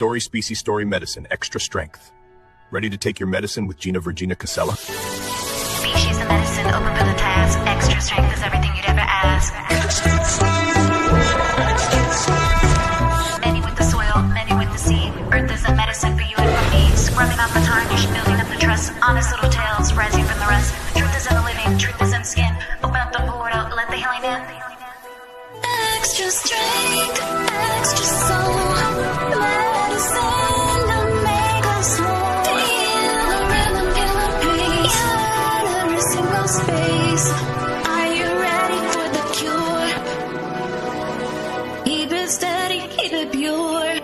Story Species Story Medicine, Extra Strength. Ready to take your medicine with Gina Virginia Casella? Species of medicine, open for the task. Extra strength is everything you'd ever ask. Many with the soil, many with the sea. Earth is a medicine for you and for me. Scrubbing out the tarnish, building up the trust. Honest little tales, rising from the rust. Truth is in the living, truth is in the skin. Open up the portal, let the healing in. Extra strength, extra soul. Medicine to make us whole. Feel the rhythm, feel the pace. In every single space. Are you ready for the cure? Keep it steady, keep it pure.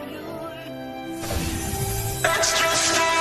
Extra strength.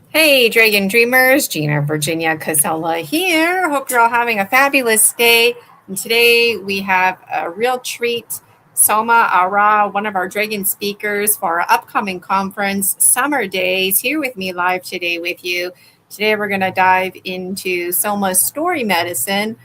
Hey, Dragon Dreamers, Gina Virginia Casella here. Hope you're all having a fabulous day. And today we have a real treat. Soma ARah, one of our Dragon speakers for our upcoming conference, Summer Daze, here with me live today with you. Today we're going to dive into Soma's story medicine.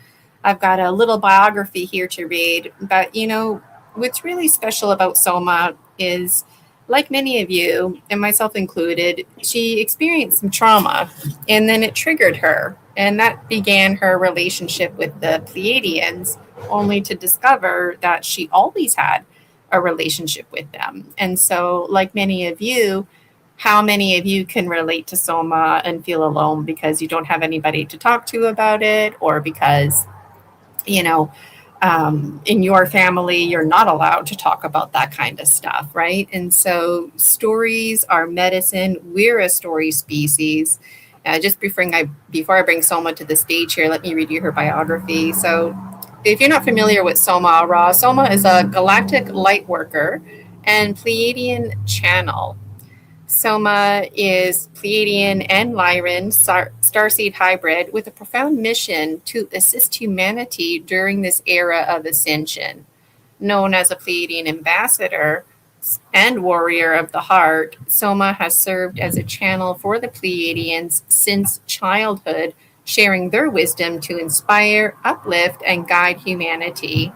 I've got a little biography here to read, but you know, what's really special about Soma is, like many of you, and myself included, she experienced some trauma, and then it triggered her, and that began her relationship with the Pleiadians, only to discover that she always had a relationship with them. And so, like many of you, how many of you can relate to Soma and feel alone because you don't have anybody to talk to about it, or because, you know, in your family, you're not allowed to talk about that kind of stuff, right? And so stories are medicine. We're a story species. Just before I bring Soma to the stage here, let me read you her biography. So if you're not familiar with Soma ARah, Soma is a galactic light worker and Pleiadian channel. Soma is Pleiadian and Lyran starseed hybrid with a profound mission to assist humanity during this era of ascension. Known as a Pleiadian ambassador and warrior of the heart, Soma has served as a channel for the Pleiadians since childhood, sharing their wisdom to inspire, uplift, and guide humanity.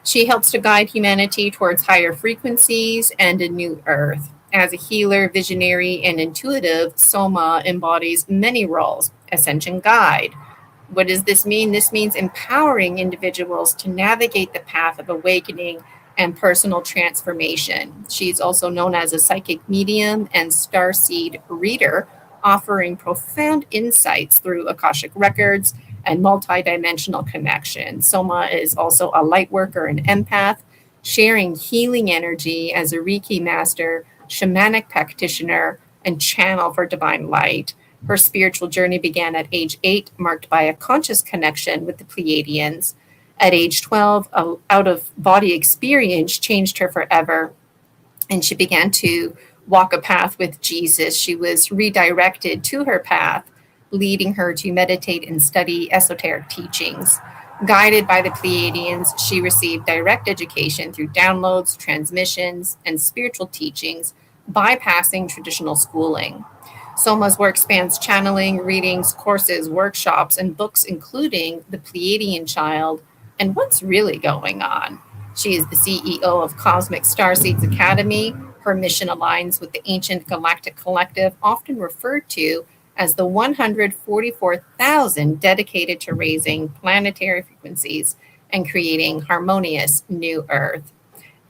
She helps to guide humanity towards higher frequencies and a new earth. As a healer, visionary, and intuitive, Soma embodies many roles. Ascension guide. What does this mean? This means empowering individuals to navigate the path of awakening and personal transformation. She's also known as a psychic medium and starseed reader, offering profound insights through Akashic records and multidimensional connections. Soma is also a light worker and empath, sharing healing energy as a Reiki master, shamanic practitioner, and channel for divine light. Her spiritual journey began at age 8, marked by a conscious connection with the Pleiadians. At age 12, an out-of-body experience changed her forever, and she began to walk a path with Jesus. She was redirected to her path, leading her to meditate and study esoteric teachings. Guided by the Pleiadians, she received direct education through downloads, transmissions, and spiritual teachings, bypassing traditional schooling. Soma's work spans channeling, readings, courses, workshops, and books, including The Pleiadian Child and What's Really Going On. She is the CEO of Cosmic Starseeds Academy. Her mission aligns with the ancient galactic collective, often referred to as the 144,000 dedicated to raising planetary frequencies and creating harmonious new Earth.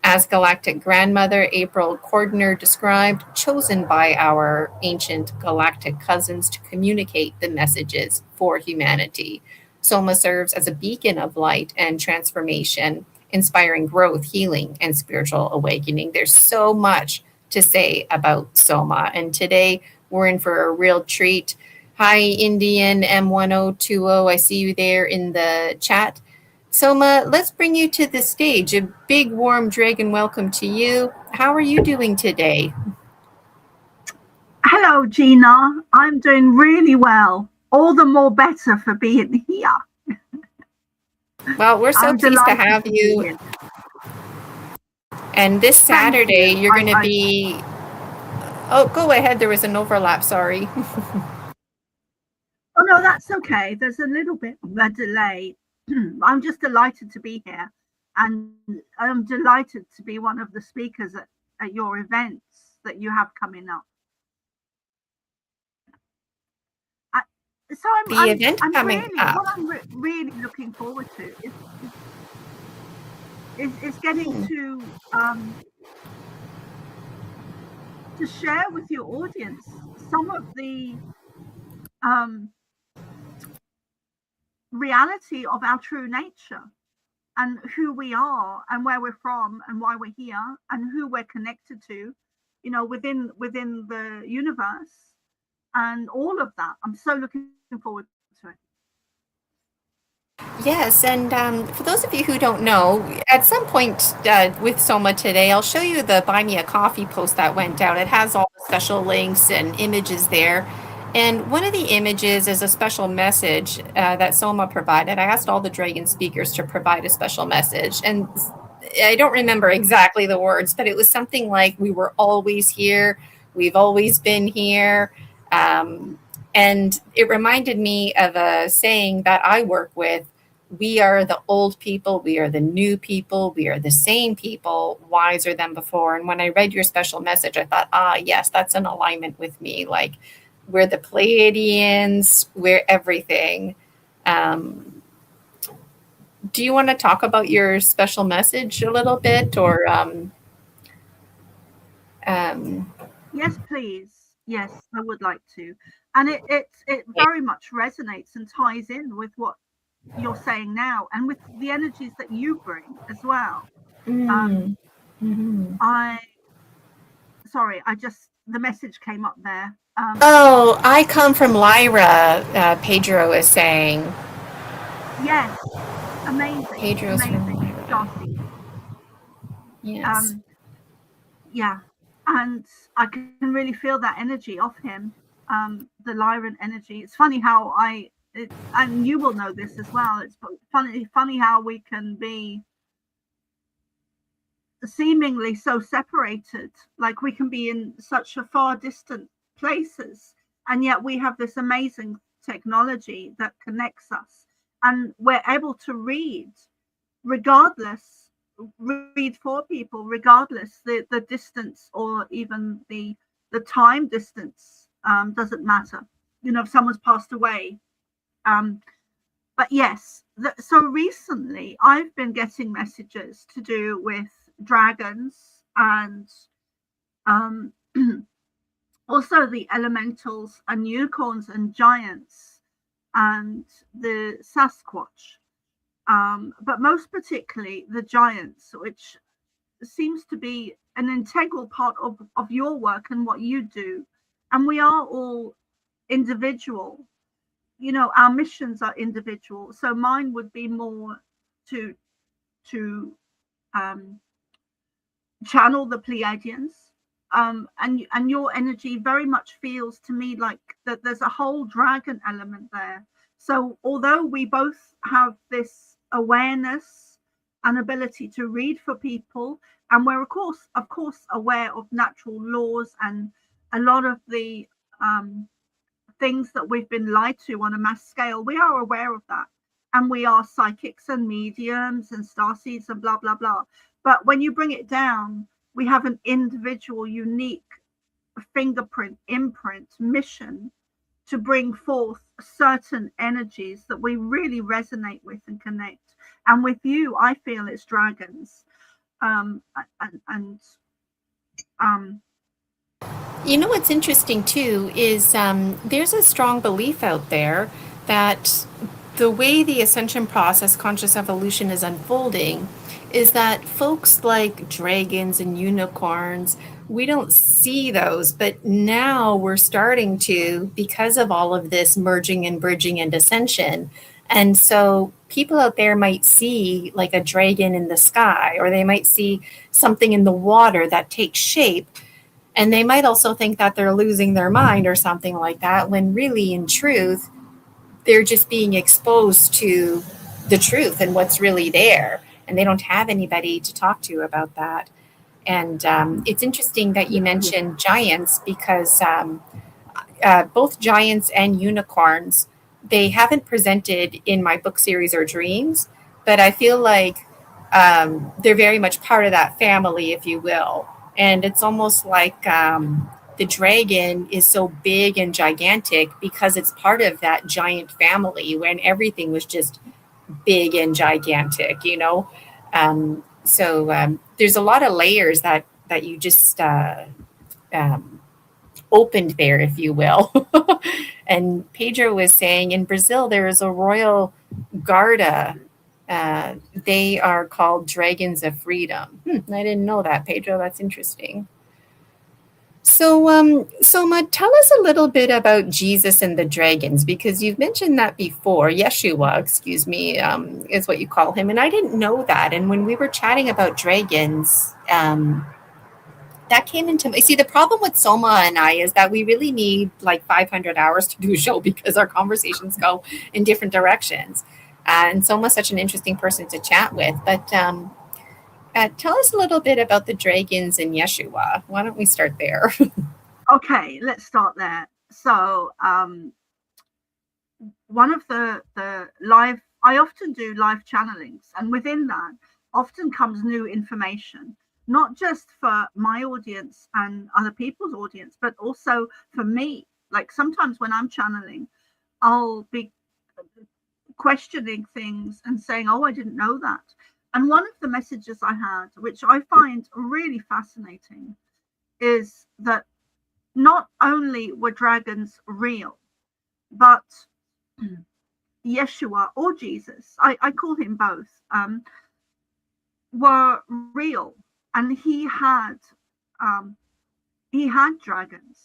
As Galactic Grandmother April Cordner described, chosen by our ancient galactic cousins to communicate the messages for humanity. Soma serves as a beacon of light and transformation, inspiring growth, healing, and spiritual awakening. There's so much to say about Soma, and today we're in for a real treat. Hi, Indian M1020. I see you there in the chat. Soma, let's bring you to the stage. A big, warm dragon welcome to you. How are you doing today? Hello, Gina. I'm doing really well. All the more better for being here. Well, we're so pleased to have you. And this Thank Saturday, you. you're going to be... Oh, go ahead. There was an overlap. Sorry. Oh, no, that's okay. There's a little bit of a delay. I'm just delighted to be here. And I'm delighted to be one of the speakers at your events that you have coming up. What I'm really looking forward to is getting to share with your audience some of the reality of our true nature and who we are and where we're from and why we're here and who we're connected to, within the universe and all of that. I'm so looking forward to it. Yes, and for those of you who don't know, at some point with Soma today, I'll show you the Buy Me a Coffee post that went out. It has all the special links and images there. And one of the images is a special message that Soma provided. I asked all the Dragon speakers to provide a special message. And I don't remember exactly the words, but it was something like, we were always here. We've always been here. And it reminded me of a saying that I work with. We are the old people. We are the new people. We are the same people, wiser than before. And when I read your special message, I thought, yes, that's in alignment with me. Like, we're the Pleiadians, we're everything. Do you want to talk about your special message a little bit, or? Yes, please. Yes, I would like to. And it very much resonates and ties in with what you're saying now and with the energies that you bring as well. The message came up there. I come from Lyra, Pedro is saying. Yes, amazing. Pedro's amazing. From Lyra. Darcy. Yes. Yeah, and I can really feel that energy of him, the Lyran energy. It's funny how and you will know this as well. It's funny how we can be seemingly so separated, like we can be in such a far distant places, and yet we have this amazing technology that connects us, and we're able to read for people regardless the distance, or even the time distance doesn't matter. If someone's passed away. But yes, so recently I've been getting messages to do with dragons and also the elementals and unicorns and giants and the Sasquatch, but most particularly the giants, which seems to be an integral part of your work and what you do. And we are all individual. Our missions are individual. So mine would be more to channel the Pleiadians, and your energy very much feels to me like that there's a whole dragon element there. So although we both have this awareness and ability to read for people, and we're of course aware of natural laws and a lot of the things that we've been lied to on a mass scale, we are aware of that, and we are psychics and mediums and starseeds and blah blah blah. But when you bring it down, we have an individual, unique fingerprint, imprint, mission to bring forth certain energies that we really resonate with and connect. And with you, I feel it's dragons. What's interesting too is there's a strong belief out there that the way the ascension process, conscious evolution, is unfolding is that folks like dragons and unicorns, we don't see those, but now we're starting to, because of all of this merging and bridging and ascension. And so people out there might see like a dragon in the sky, or they might see something in the water that takes shape. And they might also think that they're losing their mind or something like that, when really, in truth, they're just being exposed to the truth and what's really there. And they don't have anybody to talk to about that. And it's interesting that you mentioned giants because both giants and unicorns, they haven't presented in my book series or dreams, but I feel like they're very much part of that family, if you will. And it's almost like the dragon is so big and gigantic because it's part of that giant family when everything was just big and gigantic, you know? So there's a lot of layers that you just um, opened there, if you will. And Pedro was saying in Brazil, there is a royal Garda. They are called dragons of freedom. I didn't know that, Pedro. That's interesting. So, Soma, tell us a little bit about Jesus and the dragons, because you've mentioned that before. Yeshua, excuse me, is what you call him. And I didn't know that. And when we were chatting about dragons, that came into my, see, the problem with Soma and I is that we really need like 500 hours to do a show because our conversations go in different directions. And Soma's such an interesting person to chat with. But tell us a little bit about the dragons and Yeshua. Why don't we start there? Okay, let's start there. So one of the live, I often do live channelings, and within that often comes new information, not just for my audience and other people's audience, but also for me. Like sometimes when I'm channeling, I'll be questioning things and saying, oh, I didn't know that. And one of the messages I had, which I find really fascinating, is that not only were dragons real, but Yeshua or Jesus, I call him both, were real, and he had dragons,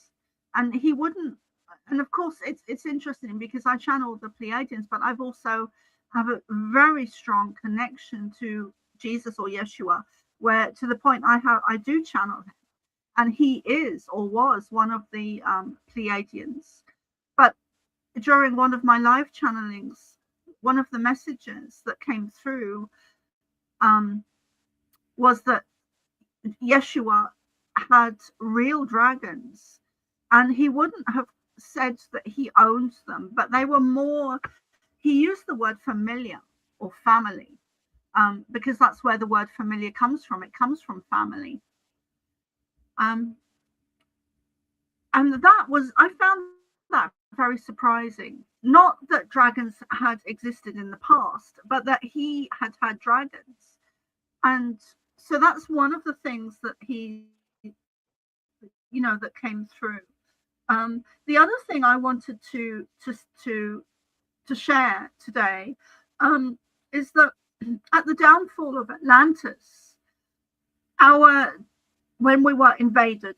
and he wouldn't. And of course, it's interesting because I channel the Pleiadians, but I've also have a very strong connection to Jesus or Yeshua, where to the point I do channel him, and he is or was one of the Pleiadians. But during one of my live channelings, one of the messages that came through was that Yeshua had real dragons, and he wouldn't have said that he owned them, but they were more, he used the word familiar or family, because that's where the word familiar comes from. It comes from family. And that was, I found that very surprising. Not that dragons had existed in the past, but that he had dragons. And so that's one of the things that he, that came through. The other thing I wanted to share today is that at the downfall of Atlantis, when we were invaded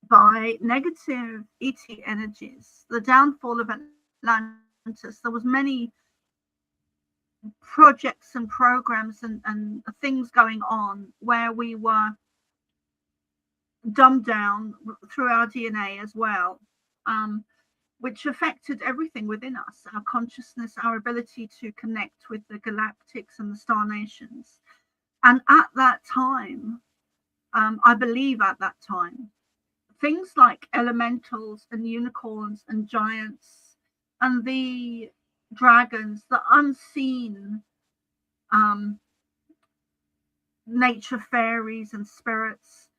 by negative ET energies, the downfall of Atlantis, there was many projects and programs and things going on where we were dumbed down through our DNA as well, which affected everything within us, our consciousness, our ability to connect with the galactics and the star nations. And at that time, I believe at that time, things like elementals and unicorns and giants and the dragons, the unseen nature fairies and spirits,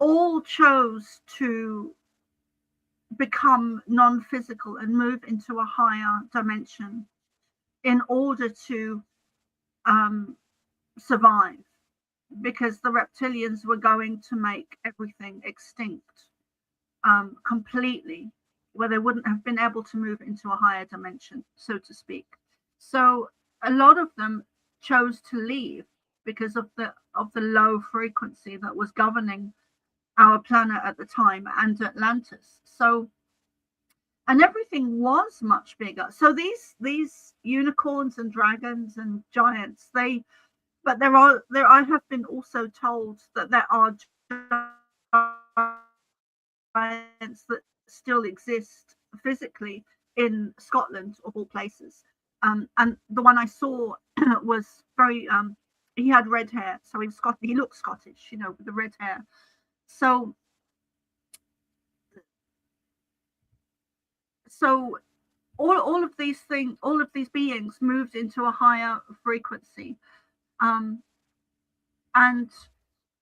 all chose to become non-physical and move into a higher dimension in order to survive, because the reptilians were going to make everything extinct completely, where they wouldn't have been able to move into a higher dimension, so to speak. So a lot of them chose to leave because of the low frequency that was governing our planet at the time and Atlantis. So, and everything was much bigger. So these unicorns and dragons and giants, but I have been also told that there are giants that still exist physically in Scotland, of all places. And the one I saw was very he had red hair, so he looked Scottish, you know, with the red hair. So all of these things, all of these beings moved into a higher frequency. And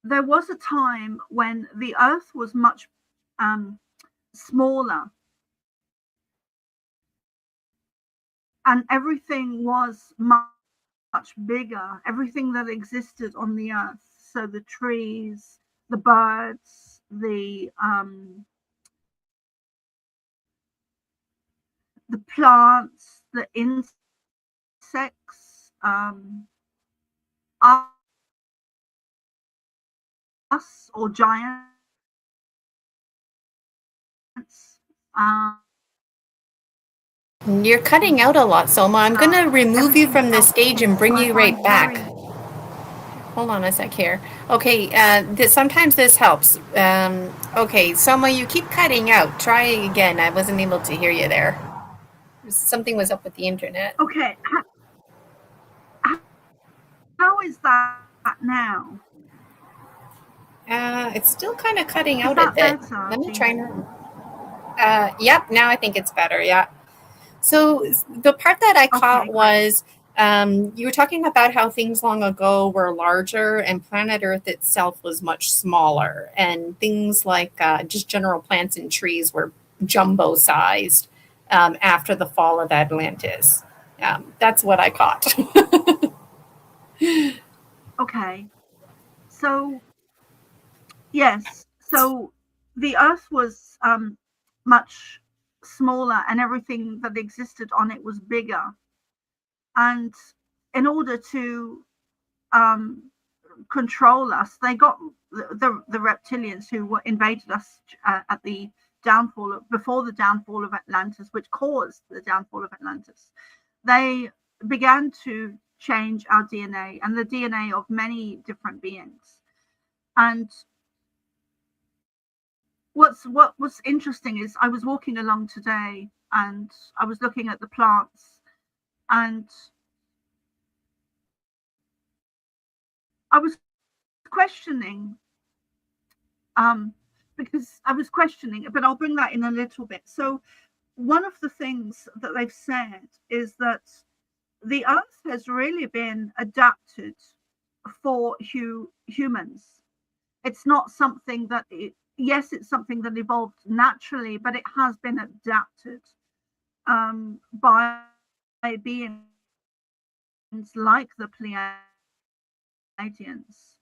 there was a time when the earth was much smaller, and everything was much bigger, everything that existed on the earth. So the trees, the birds, the plants, the insects, us or giants. You're cutting out a lot, Soma. I'm going to remove you from the stage and bring you right back. Hold on a sec here. Okay, sometimes this helps. Okay, Soma, you keep cutting out. Try again. I wasn't able to hear you there. Something was up with the internet. Okay. How is that now? It's still kind of cutting out a bit. Better? Let me try now. Yep, now I think it's better. Yeah. So the part that I caught was you were talking about how things long ago were larger and planet Earth itself was much smaller, and things like just general plants and trees were jumbo sized after the fall of Atlantis. That's what I caught. Okay. So, yes. So the Earth was much smaller, and everything that existed on it was bigger. And in order to control us, they got the reptilians who invaded us at the before the downfall of Atlantis, which caused the downfall of Atlantis. They began to change our DNA and the DNA of many different beings. And what was interesting is I was walking along today and I was looking at the plants, and I was questioning because I was questioning, but I'll bring that in a little bit. So one of the things that they've said is that the Earth has really been adapted for humans. It's not something that yes, it's something that evolved naturally, but it has been adapted by beings like the Pleiadians.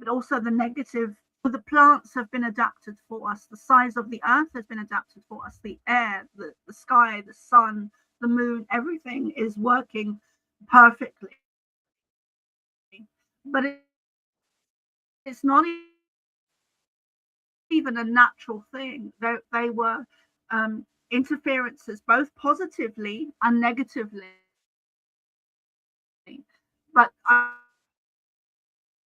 But also the negative. The plants have been adapted for us. The size of the earth has been adapted for us. The air, the sky, the sun, the moon, everything is working perfectly. But it's not even a natural thing. They were interferences, both positively and negatively. But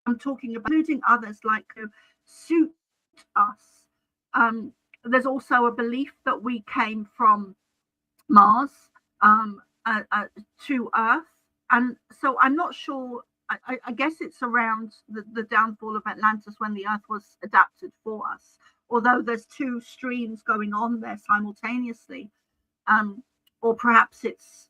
I'm talking about including others like to suit us. There's also a belief that we came from Mars to Earth, and so I'm not sure. I guess it's around the downfall of Atlantis when the Earth was adapted for us. Although there's two streams going on there simultaneously, or perhaps it's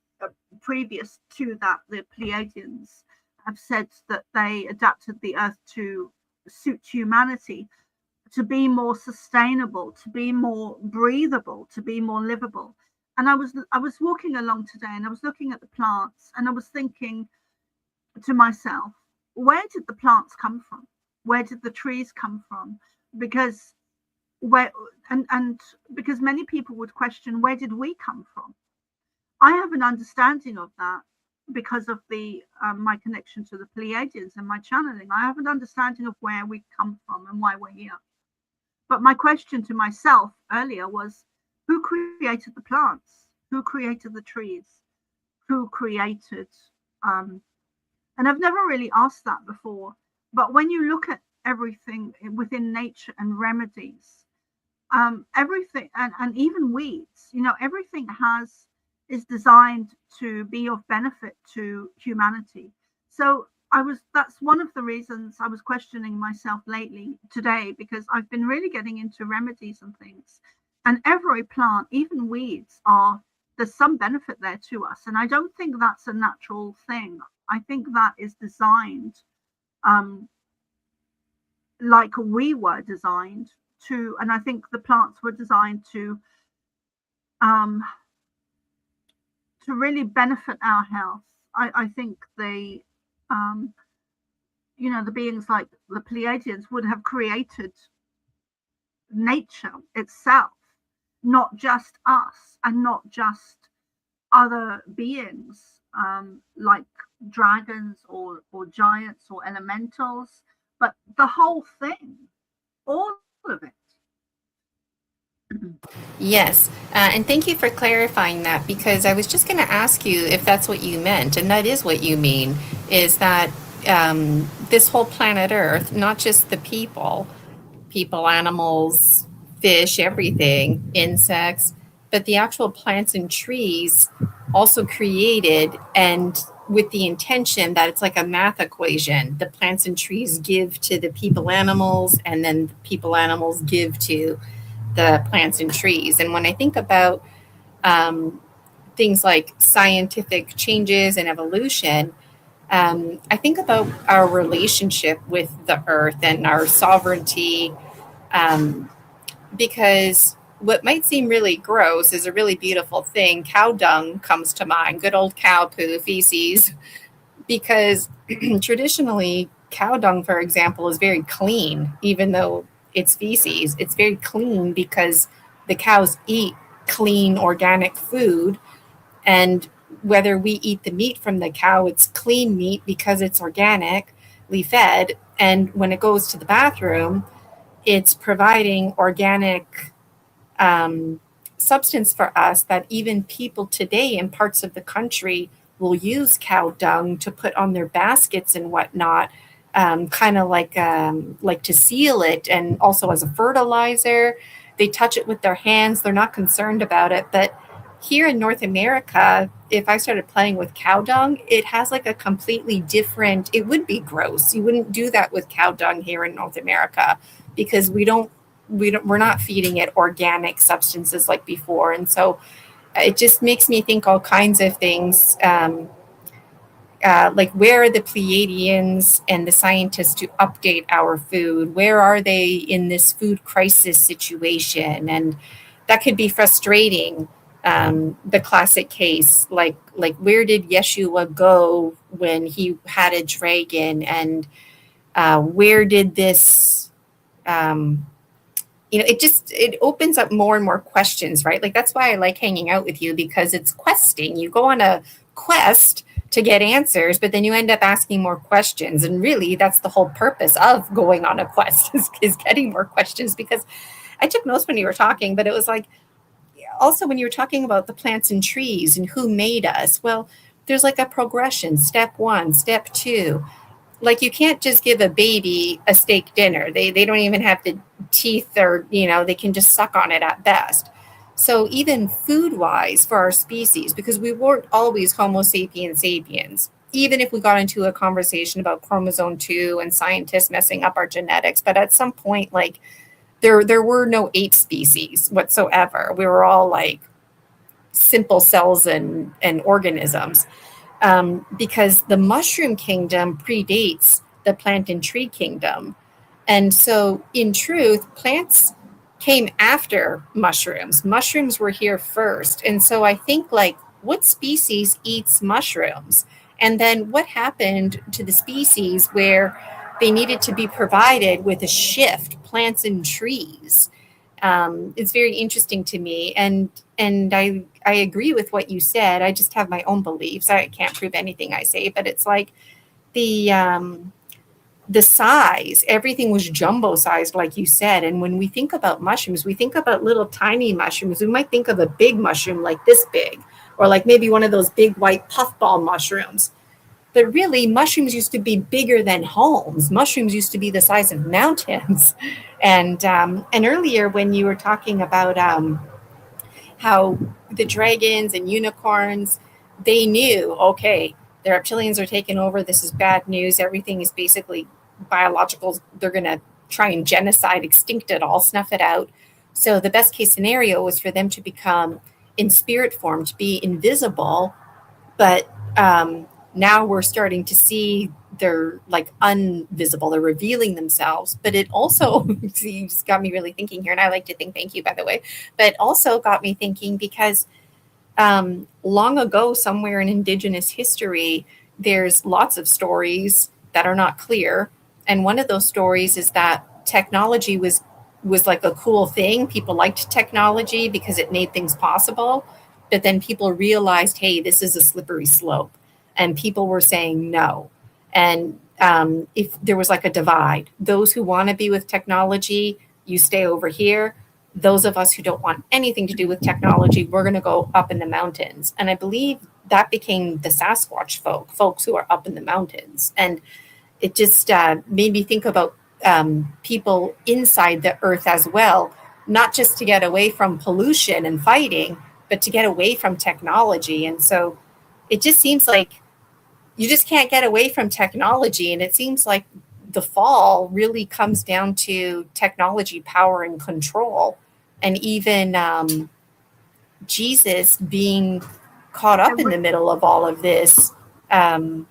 previous to that. The Pleiadians have said that they adapted the Earth to suit humanity, to be more sustainable, to be more breathable, to be more livable. And I was walking along today and I was looking at the plants and I was thinking to myself, where did the plants come from? Where did the trees come from? Because because many people would question, where did we come from? I have an understanding of that because of my connection to the Pleiadians and my channeling. I have an understanding of where we come from and why we're here. But my question to myself earlier was, who created the plants? Who created the trees? Who created and I've never really asked that before. But when you look at everything within nature and remedies, everything and even weeds, everything is designed to be of benefit to humanity. So that's one of the reasons I was questioning myself lately today, because I've been really getting into remedies and things. And every plant, even weeds, there's some benefit there to us. And I don't think that's a natural thing. I think that is designed like we were designed to, and I think the plants were designed to really benefit our health. I think they, the beings like the Pleiadians would have created nature itself, not just us and not just other beings like dragons or giants or elementals, but the whole thing, all of it. Yes, and thank you for clarifying that, because I was just going to ask you if that's what you meant, and that is what you mean, is that this whole planet Earth, not just the people, animals, fish, everything, insects, but the actual plants and trees also created, and with the intention that it's like a math equation. The plants and trees give to the people animals, and then the people animals give to the plants and trees. And when I think about things like scientific changes and evolution, I think about our relationship with the earth and our sovereignty, because what might seem really gross is a really beautiful thing. Cow dung comes to mind, good old cow poo, feces, because traditionally cow dung, for example, is very clean, even though it's feces. It's very clean because the cows eat clean organic food, and whether we eat the meat from the cow, it's clean meat because it's organically fed, and when it goes to the bathroom, it's providing organic substance for us that even people today in parts of the country will use cow dung to put on their baskets and whatnot, kind of like to seal it, and also as a fertilizer. They touch it with their hands. They're not concerned about it. But here in North America, if I started playing with cow dung, it has like a completely different, it would be gross. You wouldn't do that with cow dung here in North America, because we're not feeding it organic substances like before. And so it just makes me think all kinds of things, like where are the Pleiadians and the scientists to update our food? Where are they in this food crisis situation? And that could be frustrating. The classic case, like where did Yeshua go when he had a dragon? And where did this, it opens up more and more questions, right? Like, that's why I like hanging out with you, because it's questing. You go on a quest to get answers, but then you end up asking more questions. And really, that's the whole purpose of going on a quest is getting more questions. Because I took notes when you were talking, but it was like, also when you were talking about the plants and trees and who made us, well, there's like a progression, step 1, step 2. Like, you can't just give a baby a steak dinner. They don't even have the teeth, or, they can just suck on it at best. So even food-wise for our species, because we weren't always Homo sapiens sapiens, even if we got into a conversation about chromosome 2 and scientists messing up our genetics, but at some point, like, there were no ape species whatsoever. We were all like simple cells and organisms. Because the mushroom kingdom predates the plant and tree kingdom. And so in truth, plants came after mushrooms. Mushrooms were here first. And so I think, like, what species eats mushrooms? And then what happened to the species where they needed to be provided with a shift, plants and trees? It's very interesting to me. And I agree with what you said. I just have my own beliefs. I can't prove anything I say, but it's like the size, everything was jumbo sized, like you said. And when we think about mushrooms, we think about little tiny mushrooms. We might think of a big mushroom like this big, or like maybe one of those big white puffball mushrooms. But really, mushrooms used to be bigger than homes. Mushrooms used to be the size of mountains. And earlier, when you were talking about how the dragons and unicorns, they knew, okay, the reptilians are taking over. This is bad news. Everything is basically biological. They're going to try and genocide, extinct it all, snuff it out. So the best case scenario was for them to become in spirit form, to be invisible. But now we're starting to see they're like unvisible. They're revealing themselves. But it also, see, you just got me really thinking here. And I like to think, thank you, by the way. But also got me thinking because long ago, somewhere in Indigenous history, there's lots of stories that are not clear. And one of those stories is that technology was like a cool thing. People liked technology because it made things possible. But then people realized, hey, this is a slippery slope. And people were saying no. And if there was like a divide, those who want to be with technology, you stay over here. Those of us who don't want anything to do with technology, we're going to go up in the mountains. And I believe that became the Sasquatch folks who are up in the mountains. And it just made me think about people inside the earth as well, not just to get away from pollution and fighting, but to get away from technology. And so it just seems like you just can't get away from technology. And it seems like the fall really comes down to technology, power, and control. And even Jesus being caught up in the middle of all of this. I'm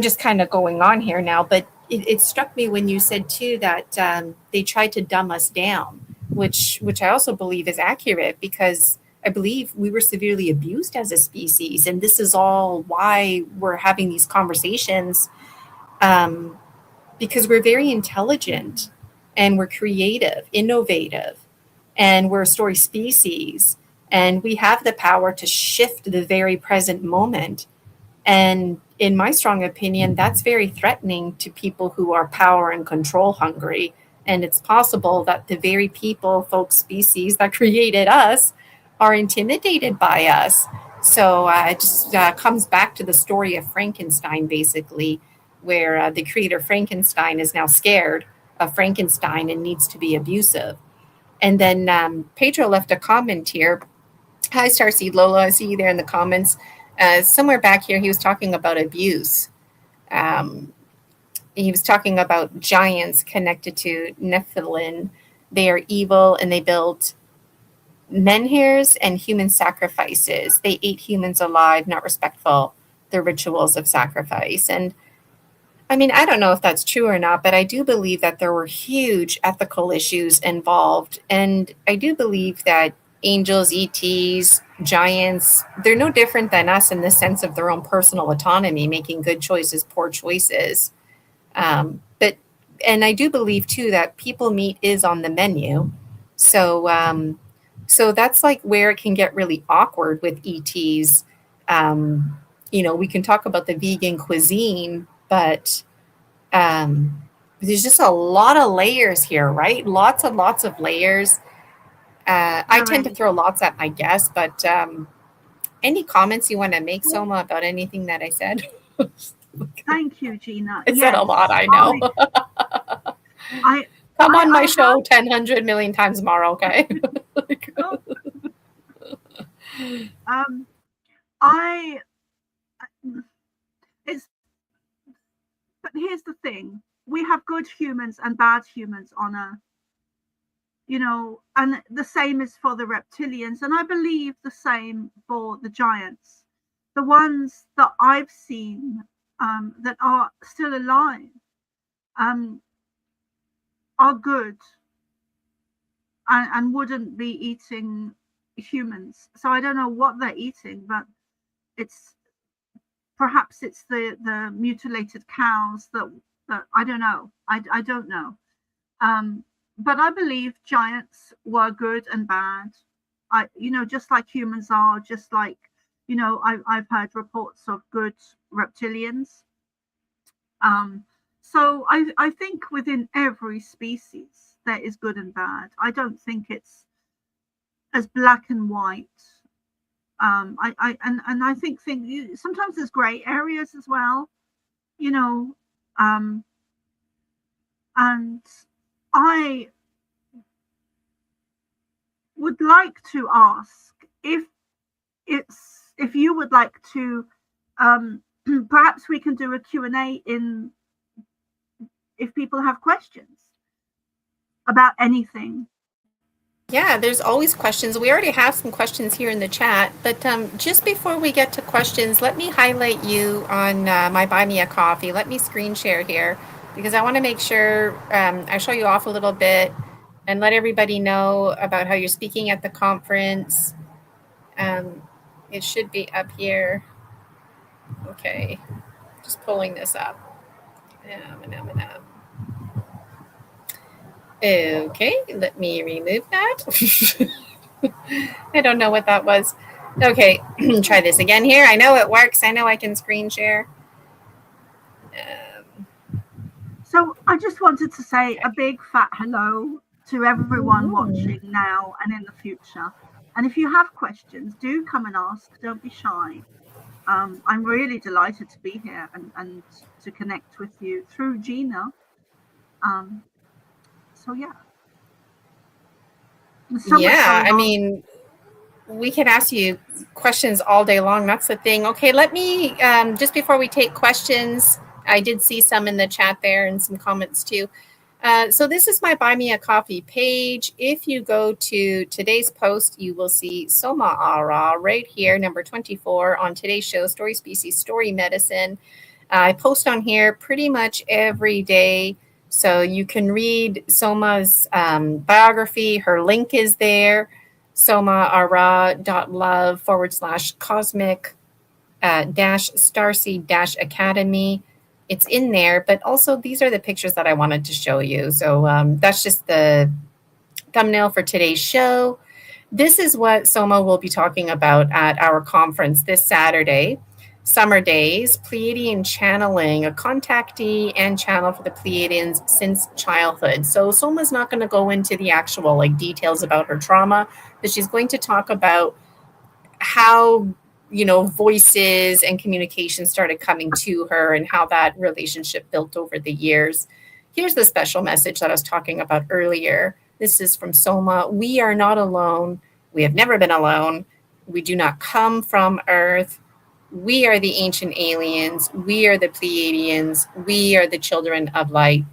just kind of going on here now, but it struck me when you said too that they tried to dumb us down, which I also believe is accurate, because I believe we were severely abused as a species. And this is all why we're having these conversations, because we're very intelligent and we're creative, innovative, and we're a story species. And we have the power to shift the very present moment. And in my strong opinion, that's very threatening to people who are power and control hungry. And it's possible that the very people, folks, species that created us are intimidated by us. So it just comes back to the story of Frankenstein, basically, where the creator Frankenstein is now scared of Frankenstein and needs to be abusive. And then Pedro left a comment here. Hi, Starseed Lola. I see you there in the comments. Somewhere back here, he was talking about abuse. He was talking about giants connected to Nephilim. They are evil and they built menhirs and human sacrifices. They ate humans alive, not respectful the rituals of sacrifice. And I mean, I don't know if that's true or not, but I do believe that there were huge ethical issues involved. And I do believe that angels, ETs, giants, they're no different than us in the sense of their own personal autonomy, making good choices, poor choices. And I do believe too that people meat is on the menu. So that's like where it can get really awkward with ETs. We can talk about the vegan cuisine, but there's just a lot of layers here, right? Lots and lots of layers. I tend to throw lots at my guests, but any comments you want to make, Soma, about anything that I said? Thank you, Gina. I said a lot, I know. Come on my show 100 million times tomorrow, okay? But here's the thing: we have good humans and bad humans on Earth, and the same is for the reptilians, and I believe the same for the giants. The ones that I've seen that are still alive are good and wouldn't be eating humans. So I don't know what they're eating, but perhaps it's the mutilated cows that I don't know. I don't know. But I believe giants were good and bad. Just like humans are, just like, I've heard reports of good reptilians. So I think within every species there is good and bad. I don't think it's as black and white. I think sometimes there's gray areas as well, and would like to ask if you would like to, perhaps we can do a Q&A if people have questions about anything. Yeah, there's always questions. We already have some questions here in the chat, but just before we get to questions, let me highlight you on my Buy Me a Coffee. Let me screen share here because I want to make sure I show you off a little bit and let everybody know about how you're speaking at the conference. It should be up here. Okay, just pulling this up. Okay, let me remove that. I don't know what that was. Okay, try this again here. I know it works. I know I can screen share. So I just wanted to say a big fat hello to everyone watching now and in the future. And if you have questions, do come and ask. Don't be shy. I'm really delighted to be here and to connect with you through Gina. So yeah. Yeah, I mean, we can ask you questions all day long. That's the thing. Okay, let me, just before we take questions, I did see some in the chat there and some comments too. So this is my Buy Me a Coffee page. If you go to today's post, you will see Soma ARah right here, number 24 on today's show, Story Species, Story Medicine. I post on here pretty much every day. So you can read Soma's biography. Her link is there, somaarah.love/cosmic-starseed-academy. It's in there, but also these are the pictures that I wanted to show you. So that's just the thumbnail for today's show. This is what Soma will be talking about at our conference this Saturday, Summer Daze, Pleiadian channeling, a contactee and channel for the Pleiadians since childhood. So Soma's not going to go into the actual details about her trauma, but she's going to talk about how voices and communication started coming to her and how that relationship built over the years. Here's the special message that I was talking about earlier. This is from Soma. We are not alone. We have never been alone. We do not come from Earth. We are the ancient aliens. We are the Pleiadians. We are the children of light.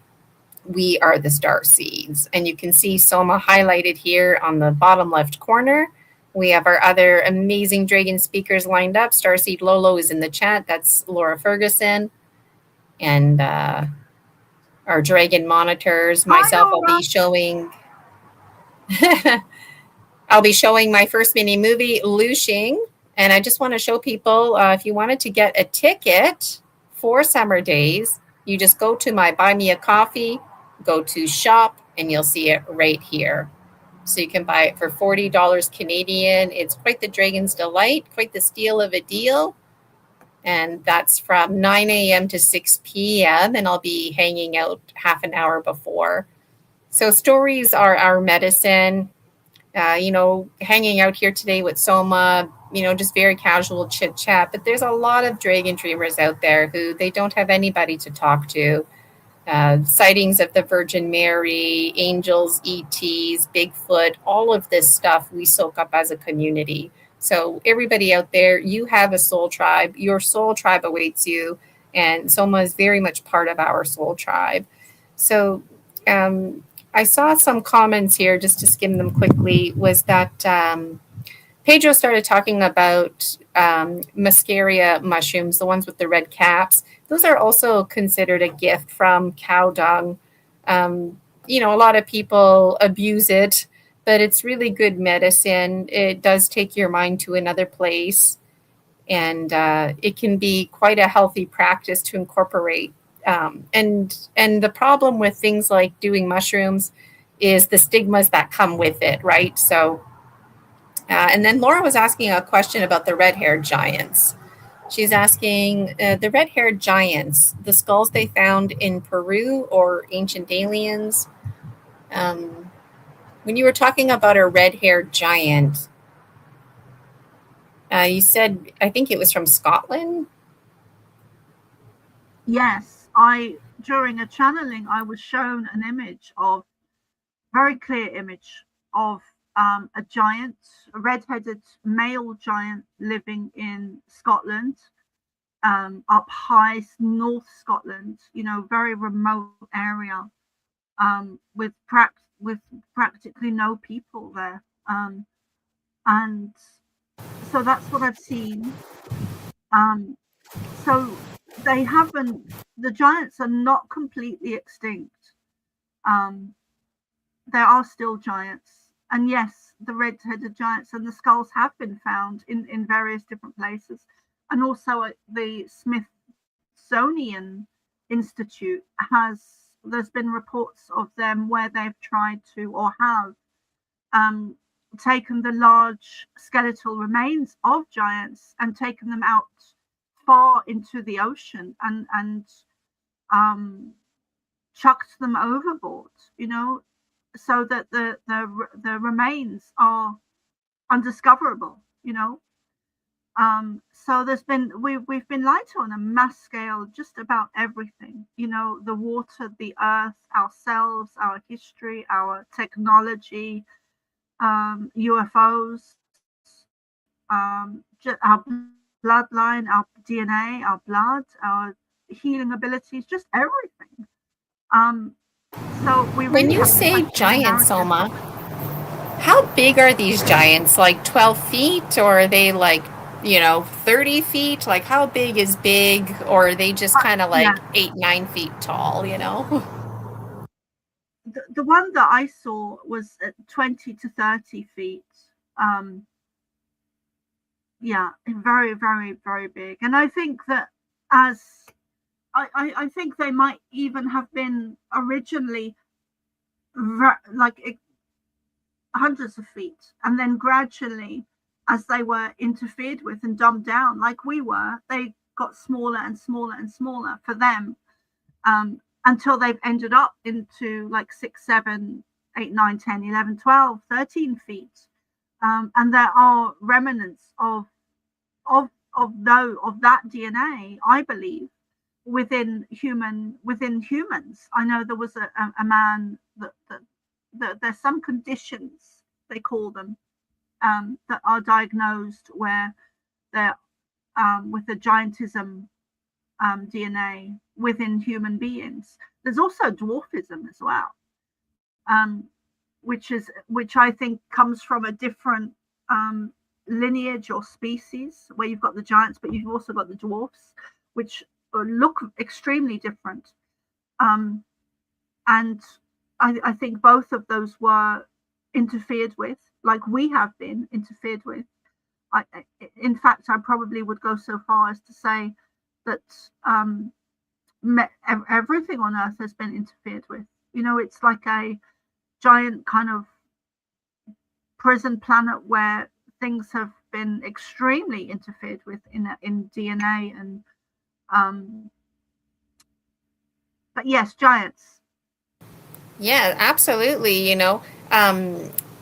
We are the star seeds. And you can see Soma highlighted here on the bottom left corner. We have our other amazing dragon speakers lined up. Starseed Lolo is in the chat. That's Laura Ferguson. And our dragon monitors. Myself, I'll be showing my first mini movie, Lushing. And I just want to show people, if you wanted to get a ticket for Summer Daze, you just go to my Buy Me a Coffee, go to shop, and you'll see it right here. So you can buy it for $40 Canadian. It's quite the Dragon's Delight, quite the steal of a deal. And that's from 9 a.m. to 6 p.m. And I'll be hanging out half an hour before. So stories are our medicine. Hanging out here today with Soma, just very casual chit chat. But there's a lot of dragon dreamers out there who they don't have anybody to talk to. Sightings of the Virgin Mary, angels, ETs, Bigfoot, all of this stuff we soak up as a community. So everybody out there, you have a soul tribe. Your soul tribe awaits you. And Soma is very much part of our soul tribe. So I saw some comments here, just to skim them quickly, was that Pedro started talking about muscaria mushrooms, the ones with the red caps. Those are also considered a gift from cow dung. A lot of people abuse it, but it's really good medicine. It does take your mind to another place, and it can be quite a healthy practice to incorporate. And the problem with things like doing mushrooms is the stigmas that come with it, right? So, and then Laura was asking a question about the red-haired giants. She's asking the red-haired giants, the skulls they found in Peru or ancient aliens. When you were talking about a red-haired giant, you said, I think it was from Scotland? Yes, during a channeling, I was shown an image very clear image of a giant, a red-headed male giant living in Scotland, up high North Scotland, very remote area, with practically no people there. And so that's what I've seen. So the giants are not completely extinct. There are still giants. And yes, the red-headed giants and the skulls have been found in various different places. And also at the Smithsonian Institute there's been reports of them where they've tried to, or have, taken the large skeletal remains of giants and taken them out far into the ocean and chucked them overboard, so that the remains are undiscoverable, so we've been lied to on a mass scale, just about everything, the water, the earth, ourselves, our history, our technology, UFOs, our bloodline, our DNA, our blood, our healing abilities, just everything. So when you say giants, Soma, how big are these giants? Like 12 feet, or are they like 30 feet? Like, how big is big, or are they just kind of like 8-9 feet tall? The one that I saw was at 20 to 30 feet. Very, very, very big. And I think that I think they might even have been originally like hundreds of feet, and then gradually, as they were interfered with and dumbed down like we were, they got smaller and smaller and smaller for them, until they've ended up into like 6, 7, 8, 9, 10, 11, 12, 13 feet. And there are remnants of that DNA, I believe, within humans. I know there was a man that there's some conditions, they call them, that are diagnosed where they're with the giantism DNA within human beings. There's also dwarfism as well, which I think comes from a different lineage or species, where you've got the giants, but you've also got the dwarfs, which look extremely different. And I think both of those were interfered with, like we have been interfered with. In fact, I probably would go so far as to say that everything on Earth has been interfered with. It's like a giant kind of prison planet where things have been extremely interfered with in DNA and but yes, giants. Yeah, absolutely.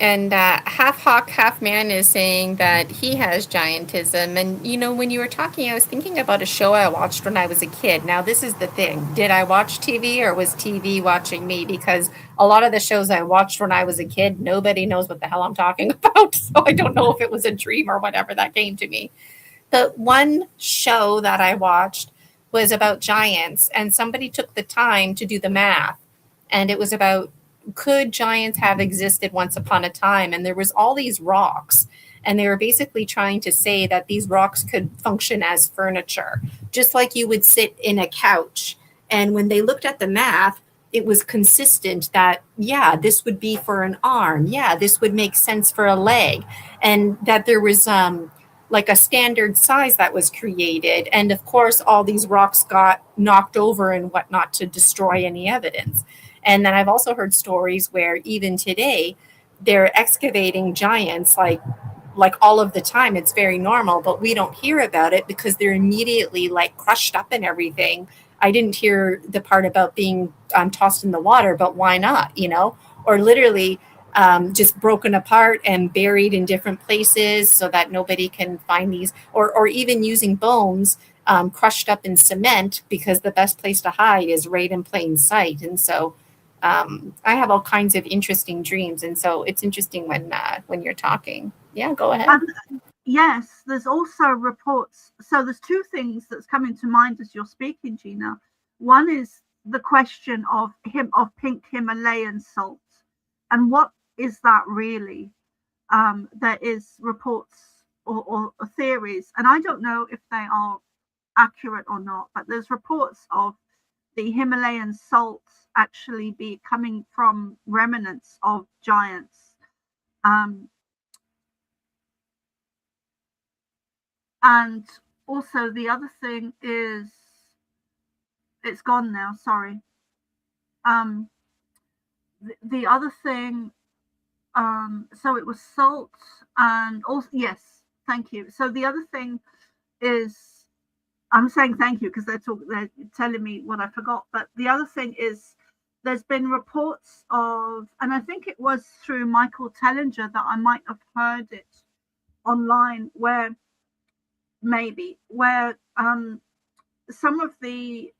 And half hawk, half man is saying that he has giantism. And, when you were talking, I was thinking about a show I watched when I was a kid. Now, this is the thing. Did I watch TV, or was TV watching me? Because a lot of the shows I watched when I was a kid, nobody knows what the hell I'm talking about. So I don't know if it was a dream or whatever that came to me. The one show that I watched was about giants, and somebody took the time to do the math. And it was about, could giants have existed once upon a time? And there was all these rocks, and they were basically trying to say that these rocks could function as furniture, just like you would sit in a couch. And when they looked at the math, it was consistent that, yeah, this would be for an arm. Yeah, this would make sense for a leg. And that there was like a standard size that was created. And of course, all these rocks got knocked over and whatnot to destroy any evidence. And then I've also heard stories where even today they're excavating giants like all of the time. It's very normal, but we don't hear about it because they're immediately like crushed up and everything. I didn't hear the part about being tossed in the water, but why not, or literally just broken apart and buried in different places so that nobody can find these, or even using bones crushed up in cement, because the best place to hide is right in plain sight. And so I have all kinds of interesting dreams, and so it's interesting when you're talking. Yeah, go ahead. Yes, there's also reports. So there's two things that's coming to mind as you're speaking, Gina. One is the question of pink Himalayan salt, and what is that really? There is reports or theories, and I don't know if they are accurate or not, but there's reports of the Himalayan salt actually be coming from remnants of giants. And also the other thing is, it's gone now, sorry. The other thing, so it was salt, and also, yes, thank you. So the other thing is, I'm saying thank you because they're telling me what I forgot. But the other thing is, there's been reports of, and I think it was through Michael Tellinger that I might have heard it online, where some of the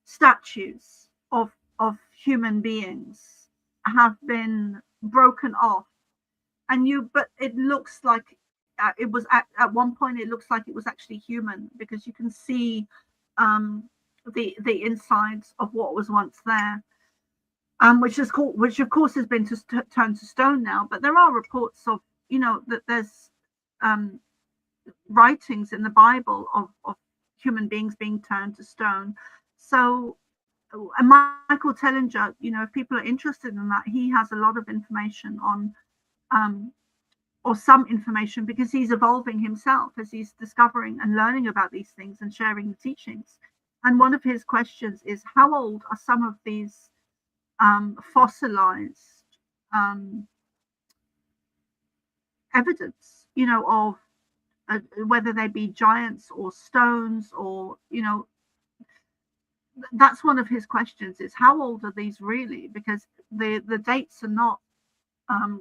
statues of human beings have been broken off, but it looks like it was at one point, it looks like it was actually human, because you can see the insides of what was once there, which of course has been turned to stone now. But there are reports of, that there's writings in the Bible of human beings being turned to stone. So, and Michael Tellinger, if people are interested in that, he has a lot of information on, or some information, because he's evolving himself as he's discovering and learning about these things and sharing the teachings. And one of his questions is, how old are some of these fossilized evidence, of whether they be giants or stones, or, that's one of his questions, is how old are these really? Because the dates are not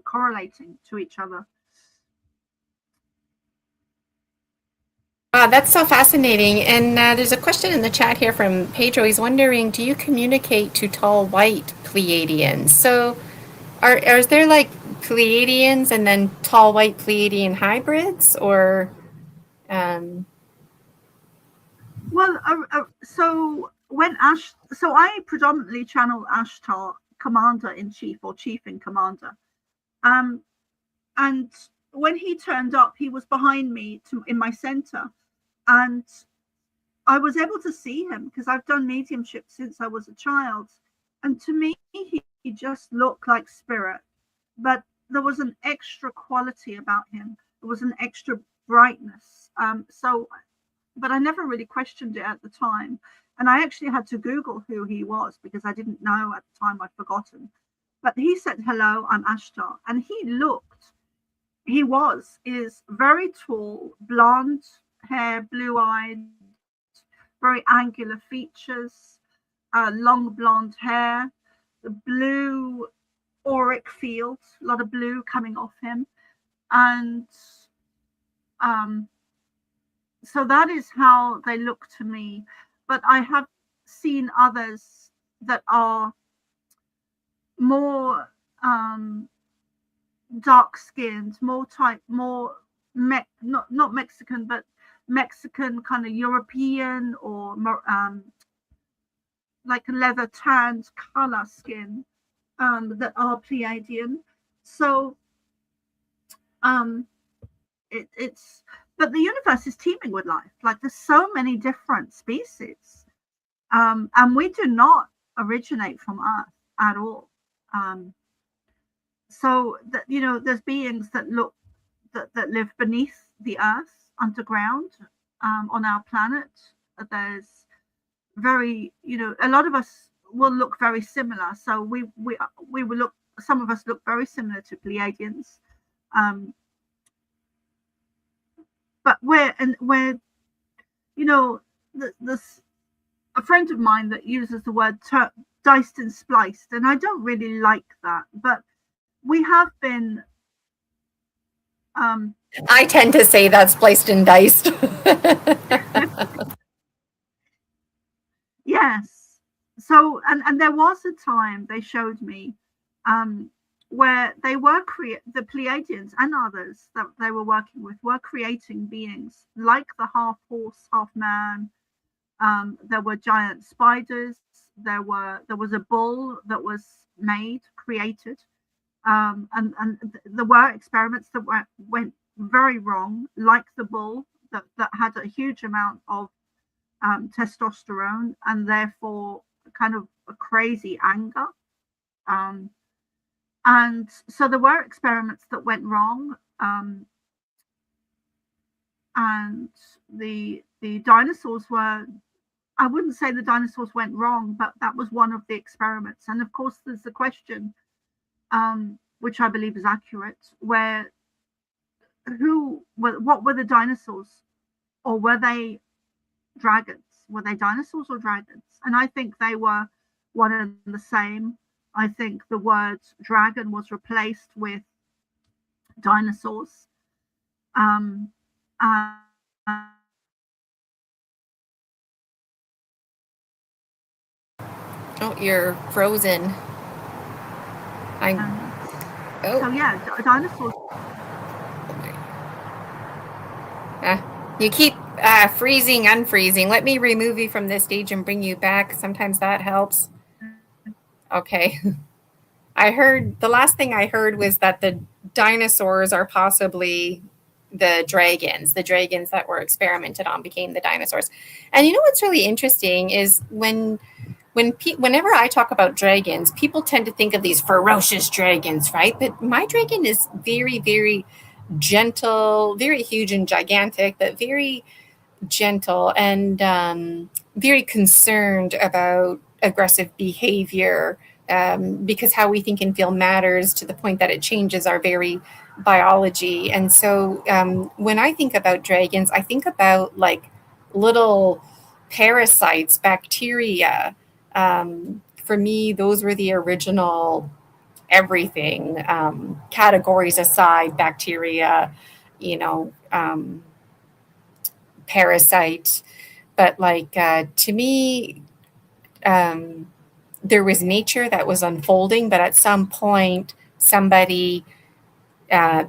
correlating to each other. That's so fascinating. And there's a question in the chat here from Pedro. He's wondering, do you communicate to tall white Pleiadians? So are there like Pleiadians and then tall white Pleiadian hybrids, or? Well, so I predominantly channel Ashtar, Commander in Chief, or Chief in Commander. And when he turned up, he was behind me in my center, and I was able to see him because I've done mediumship since I was a child. And to me, he just looked like spirit, but there was an extra quality about him. There was an extra brightness. But I never really questioned it at the time. And I actually had to Google who he was, because I didn't know at the time. I'd forgotten. But he said, "Hello, I'm Ashtar." And is very tall, blonde hair, blue-eyed, very angular features, long blonde hair, the blue auric field, a lot of blue coming off him. And so that is how they look to me. But I have seen others that are more dark-skinned, not Mexican, but Mexican, kind of European, or like a leather tanned color skin, that are Pleiadian. So it's, but the universe is teeming with life. Like, there's so many different species, and we do not originate from Earth at all. So that, there's beings that live beneath the Earth, underground, on our planet. There's very, a lot of us will look very similar. So we will look. Some of us look very similar to Pleiadians. But we're there's a friend of mine that uses the word diced and spliced, and I don't really like that. But we have been. I tend to say that, spliced and diced. Yes. So, and there was a time they showed me where they were the Pleiadians and others that they were working with were creating beings like the half horse, half man. There were giant spiders. There was a bull that was created, and there were experiments that went very wrong, like the bull that had a huge amount of testosterone and therefore kind of a crazy anger. And so there were experiments that went wrong, and the dinosaurs were. I wouldn't say the dinosaurs went wrong, but that was one of the experiments. And of course, there's the question, which I believe is accurate, where what were the dinosaurs, or were they dragons? Were they dinosaurs or dragons? And I think they were one and the same. I think the word dragon was replaced with dinosaurs. Oh, you're frozen. So yeah, dinosaurs. You keep freezing, unfreezing. Let me remove you from this stage and bring you back. Sometimes that helps. Okay. The last thing I heard was that the dinosaurs are possibly the dragons that were experimented on became the dinosaurs. And you know what's really interesting is whenever I talk about dragons, people tend to think of these ferocious dragons, right? But my dragon is very, very gentle, very huge and gigantic, but very gentle and very concerned about aggressive behavior, because how we think and feel matters to the point that it changes our very biology. And so when I think about dragons, I think about like little parasites, bacteria. For me, those were the original everything, categories aside, bacteria, parasite. But like to me, there was nature that was unfolding, but at some point, somebody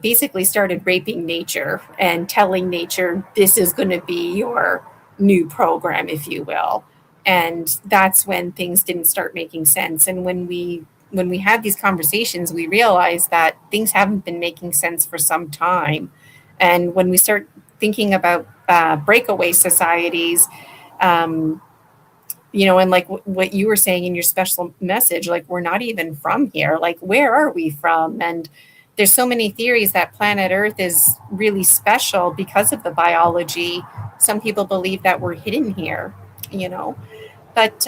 basically started raping nature and telling nature, this is going to be your new program, if you will. And that's when things didn't start making sense. And when we had these conversations, we realized that things haven't been making sense for some time. And when we start thinking about breakaway societies, and like what you were saying in your special message, like we're not even from here. Like, where are we from? And there's so many theories that planet Earth is really special because of the biology. Some people believe that we're hidden here, But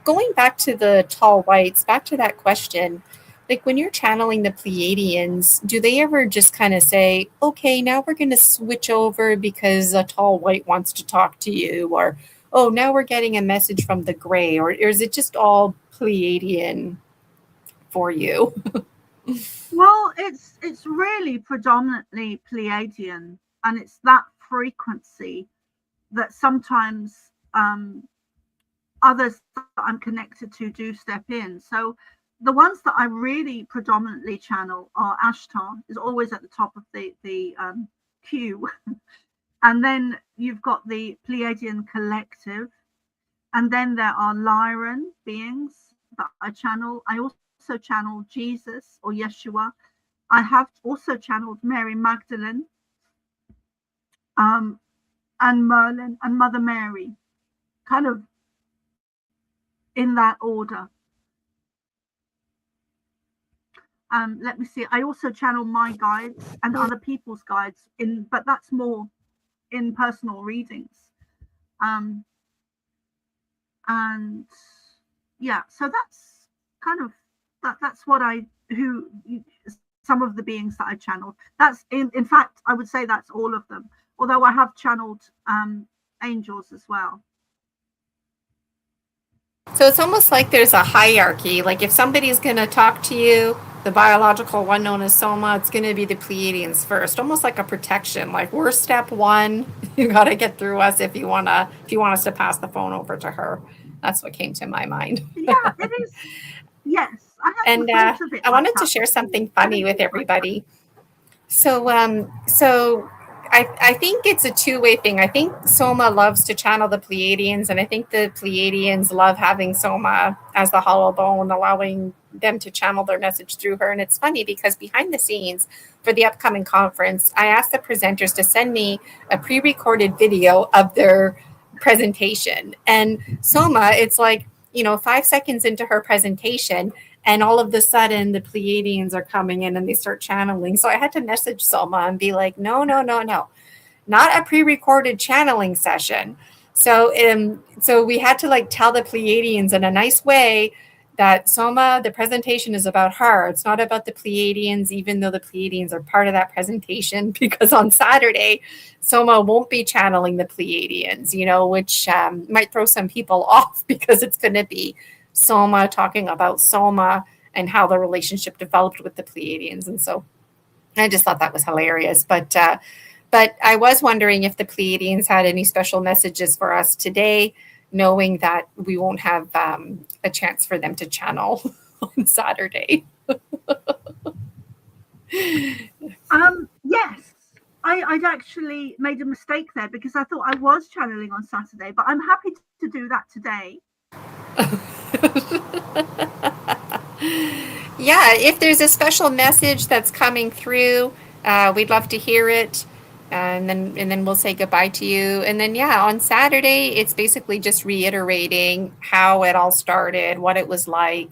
going back to the tall whites, back to that question, like when you're channeling the Pleiadians, do they ever just kind of say, okay, now we're going to switch over because a tall white wants to talk to you, or, oh, now we're getting a message from the gray, or is it just all Pleiadian for you? Well, it's really predominantly Pleiadian, and it's that frequency that sometimes others that I'm connected to do step in. So the ones that I really predominantly channel are Ashtar, is always at the top of the queue. And then you've got the Pleiadian collective. And then there are Lyran beings that I channel. I also channel Jesus or Yeshua. I have also channeled Mary Magdalene, and Merlin and Mother Mary, kind of in that order. Let me see. I also channel my guides and other people's guides but that's more in personal readings. And yeah, so that's kind of that's what some of the beings that I channeled. That's in fact, I would say that's all of them. Although I have channeled angels as well. So it's almost like there's a hierarchy. Like if somebody's going to talk to you, the biological one known as Soma, it's going to be the Pleiadians first, almost like a protection. Like we're step one. You got to get through us if you want us to pass the phone over to her. That's what came to my mind. Yeah, it is. Yes, I hadn't And thought of it I like wanted to that share before. something funny with everybody. So I think it's a two-way thing. I think Soma loves to channel the Pleiadians, and I think the Pleiadians love having Soma as the hollow bone, allowing them to channel their message through her. And it's funny because behind the scenes for the upcoming conference, I asked the presenters to send me a pre-recorded video of their presentation. And Soma, it's like, 5 seconds into her presentation, and all of a sudden the Pleiadians are coming in and they start channeling. So I had to message Soma and be like, no, not a pre-recorded channeling session. So we had to like tell the Pleiadians in a nice way that Soma, the presentation is about her. It's not about the Pleiadians, even though the Pleiadians are part of that presentation, because on Saturday, Soma won't be channeling the Pleiadians, which might throw some people off, because it's going to be Soma talking about Soma and how the relationship developed with the Pleiadians. And so I just thought that was hilarious. But I was wondering if the Pleiadians had any special messages for us today, knowing that we won't have a chance for them to channel on Saturday. Yes, I'd actually made a mistake there, because I thought I was channeling on Saturday, but I'm happy to do that today. Yeah, if there's a special message that's coming through, we'd love to hear it. And then we'll say goodbye to you. And then, on Saturday, it's basically just reiterating how it all started, what it was like.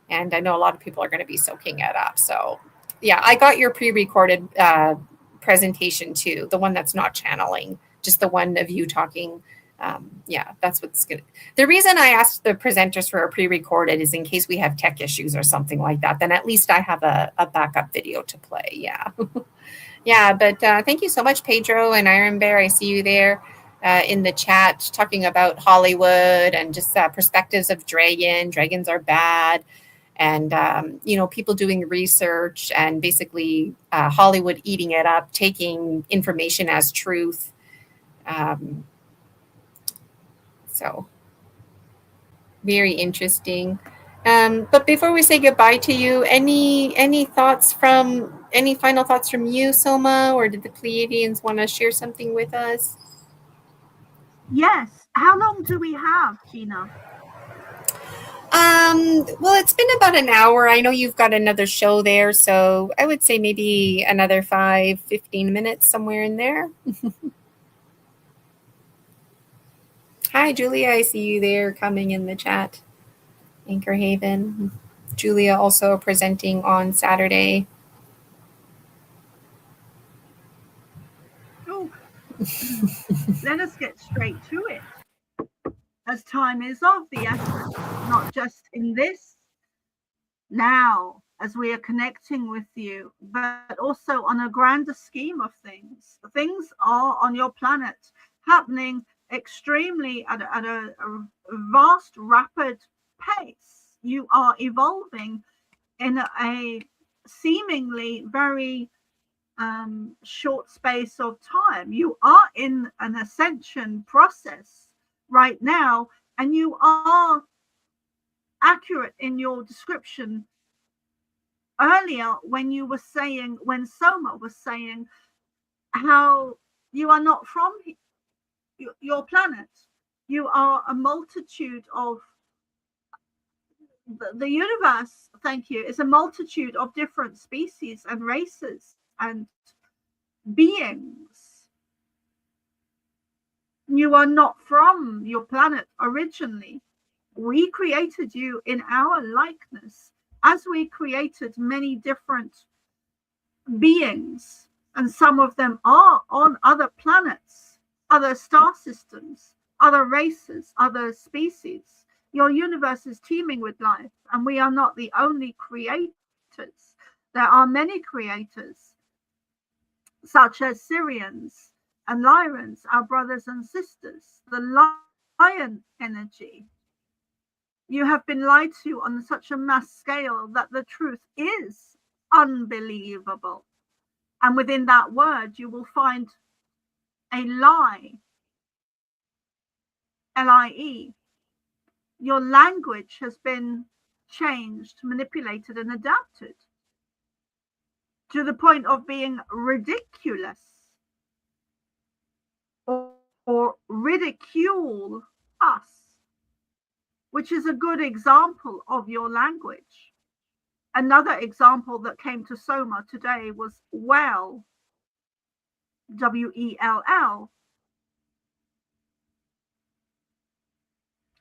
And I know a lot of people are going to be soaking it up. So, I got your pre-recorded presentation too, the one that's not channeling, just the one of you talking. That's what's good. The reason I asked the presenters for a pre-recorded is in case we have tech issues or something like that. Then at least I have a backup video to play. Yeah. But thank you so much, Pedro and Iron Bear. I see you there in the chat talking about Hollywood and just perspectives of dragons are bad, and people doing research and basically Hollywood eating it up, taking information as truth. So very interesting. But before we say goodbye to you, any final thoughts from you, Soma, or did the Pleiadians want to share something with us? Yes. How long do we have, Gina? Well, it's been about an hour. I know you've got another show there, so I would say maybe another 15 minutes, somewhere in there. Hi, Julia. I see you there coming in the chat. Anchor Haven. Julia also presenting on Saturday. Oh, let us get straight to it, as time is of the essence, not just in this now as we are connecting with you, but also on a grander scheme of things. Things are on your planet happening extremely at a vast, rapid pace. You are evolving in a seemingly very short space of time. You are in an ascension process right now, and you are accurate in your description earlier when Soma was saying how you are not from your planet. You are a multitude of the universe. Thank you. Is a multitude of different species and races and beings. You are not from your planet originally. We created you in our likeness, as we created many different beings, and some of them are on other planets, other star systems, other races, other species. Your universe is teeming with life, and we are not the only creators. There are many creators, such as Syrians and Lyrans, our brothers and sisters, the lion energy. You have been lied to on such a mass scale that the truth is unbelievable. And within that word, you will find a lie, L-I-E. Your language has been changed, manipulated, and adapted to the point of being ridiculous or ridicule us, which is a good example of your language. Another example that came to Soma today was well, W-E-L-L,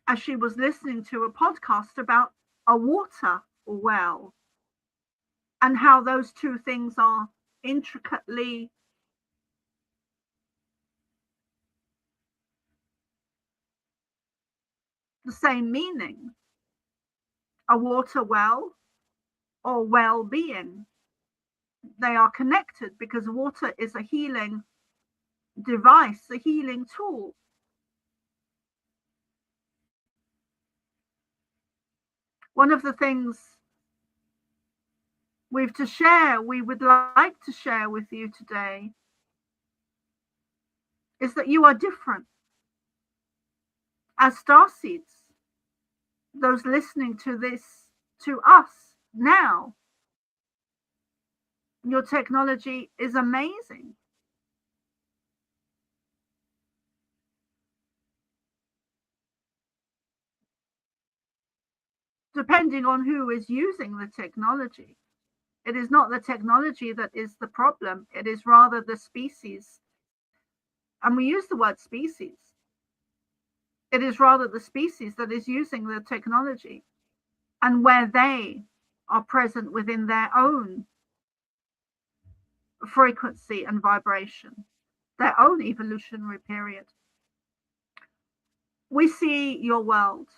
as she was listening to a podcast about a water well and how those two things are intricately the same meaning. A water well or well-being. They are connected because water is a healing device, a healing tool. One of the things we would like to share with you today is that you are different. As starseeds, those listening to this, to us now, your technology is amazing. Depending on who is using the technology. It is not the technology that is the problem. It is rather the species. And we use the word species. It is rather the species that is using the technology and where they are present within their own frequency and vibration, their own evolutionary period. We see your world.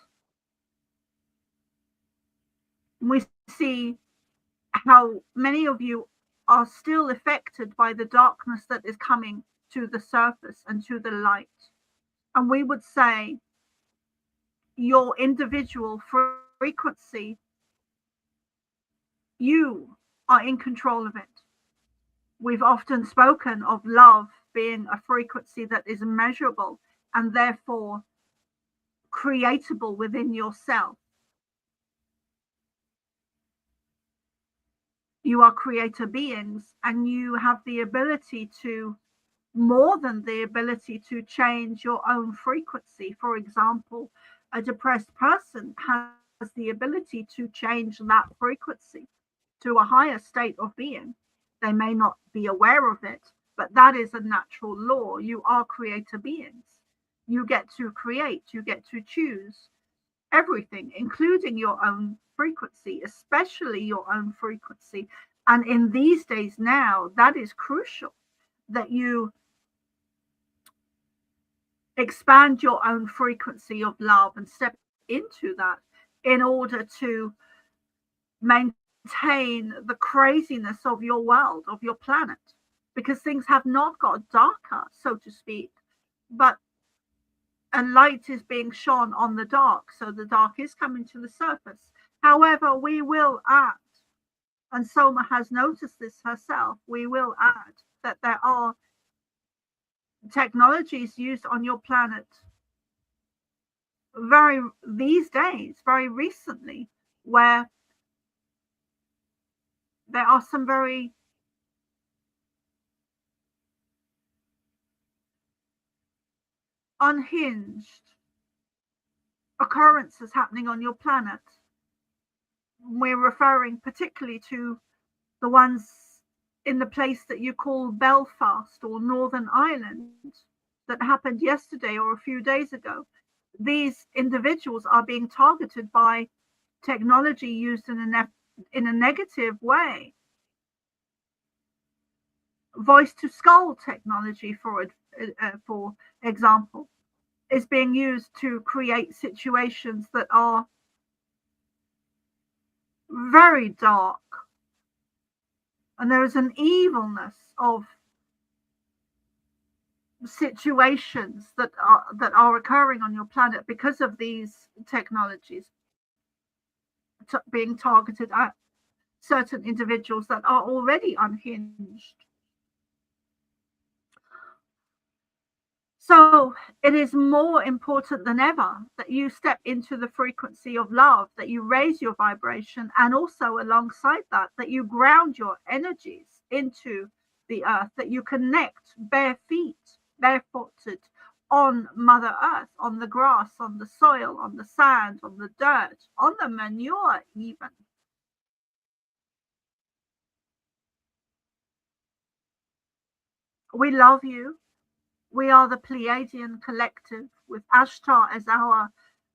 We see how many of you are still affected by the darkness that is coming to the surface and to the light. And we would say your individual frequency, you are in control of it. We've often spoken of love being a frequency that is measurable and therefore creatable within yourself. You are creator beings and you have the ability to, more than the ability to change your own frequency. For example, a depressed person has the ability to change that frequency to a higher state of being. They may not be aware of it, but that is a natural law. You are creator beings. You get to create, you get to choose everything, including your own frequency, especially your own frequency. And in these days now, that is crucial, that you expand your own frequency of love and step into that in order to maintain the craziness of your world, of your planet, because things have not got darker, so to speak, but a light is being shone on the dark, so the dark is coming to the surface. However, we will add, and Soma has noticed this herself, we will add that there are technologies used on your planet these days, very recently, where there are some very unhinged occurrences happening on your planet. We're referring particularly to the ones in the place that you call Belfast or Northern Ireland that happened yesterday or a few days ago. These individuals are being targeted by technology used in a negative way. Voice to skull technology, for example, is being used to create situations that are very dark. And there is an evilness of situations that are occurring on your planet because of these technologies. being targeted at certain individuals that are already unhinged. So it is more important than ever that you step into the frequency of love, that you raise your vibration, and also alongside that, that you ground your energies into the earth, that you connect bare feet, barefooted on Mother Earth, on the grass, on the soil, on the sand, on the dirt, on the manure even. We love you. We are the Pleiadian collective with Ashtar as our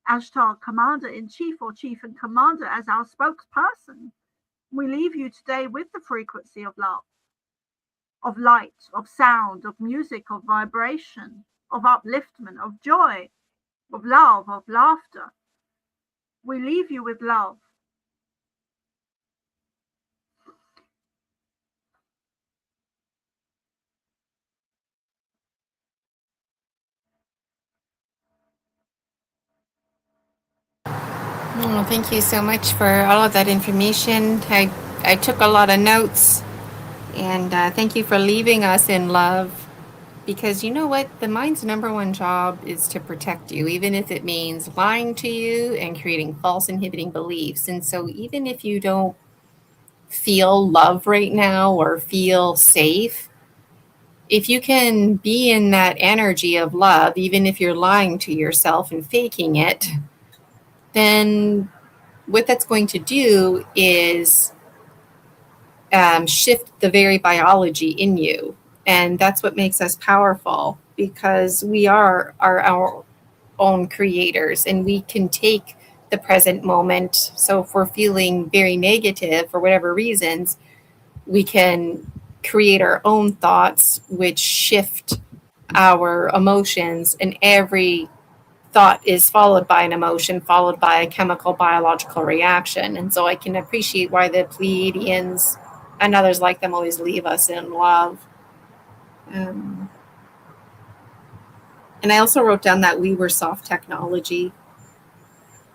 Ashtar commander-in-chief, or chief and commander as our spokesperson. We leave you today with the frequency of love, of light, of sound, of music, of vibration, of upliftment, of joy, of love, of laughter. We leave you with love. Oh, thank you so much for all of that information. I took a lot of notes, and thank you for leaving us in love. Because you know what? The mind's number one job is to protect you, even if it means lying to you and creating false inhibiting beliefs. And so, even if you don't feel love right now or feel safe, if you can be in that energy of love, even if you're lying to yourself and faking it, then what that's going to do is shift the very biology in you. And that's what makes us powerful, because we are our own creators, and we can take the present moment. So if we're feeling very negative for whatever reasons, we can create our own thoughts, which shift our emotions, and every thought is followed by an emotion, followed by a chemical biological reaction. And so I can appreciate why the Pleiadians and others like them always leave us in love. And I also wrote down that we were soft technology.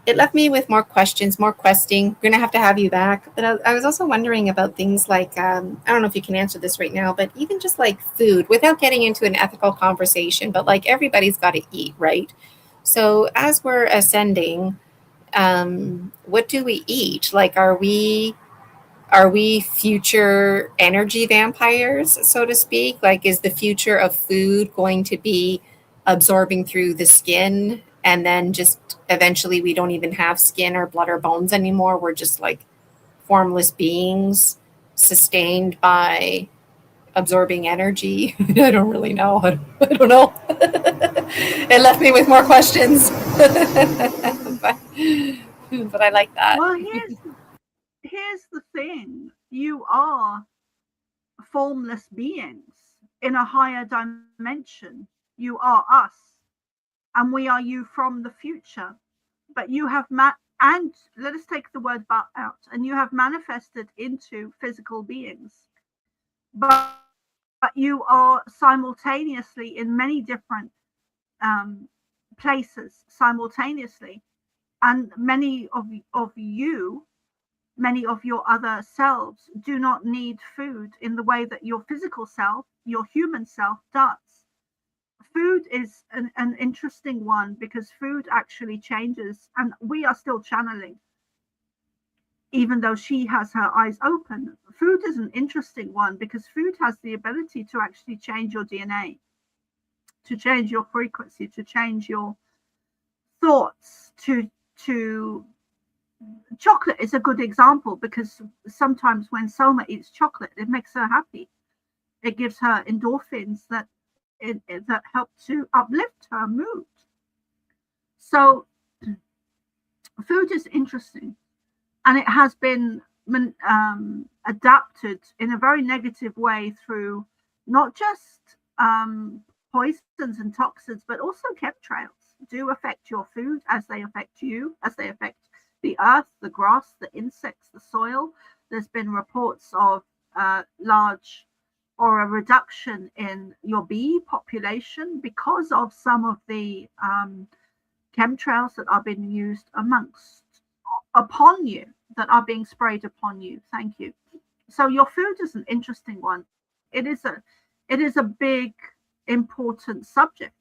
It left me with more questions, more questing. We're going to have you back. But I was also wondering about things like, I don't know if you can answer this right now, but even just like food, without getting into an ethical conversation, but like everybody's got to eat, right? So as we're ascending, what do we eat? Like, are we future energy vampires, so to speak? Like, is the future of food going to be absorbing through the skin, and then just eventually we don't even have skin or blood or bones anymore? We're just like formless beings sustained by absorbing energy. I don't really know. I don't know. It left me with more questions. but I like that. Well, here's the thing. You are formless beings in a higher dimension. You are us, and we are you from the future. But you have and let us take the word "but" out, and you have manifested into physical beings. But you are simultaneously in many different places simultaneously, and many of you, many of your other selves, do not need food in the way that your physical self, your human self, does. Food is an interesting one, because food actually changes, and we are still channeling. Even though she has her eyes open, food is an interesting one, because food has the ability to actually change your DNA, to change your frequency, to change your thoughts, to chocolate is a good example, because sometimes when Soma eats chocolate, it makes her happy. It gives her endorphins that help to uplift her mood. So food is interesting, and it has been adapted in a very negative way through not just poisons and toxins, but also chemtrails do affect your food, as they affect you, as they affect the earth, the grass, the insects, the soil. There's been reports of large or a reduction in your bee population because of some of the chemtrails that are being used upon you. that are being sprayed upon you. Thank you. So your food is an interesting one. It is a big, important subject.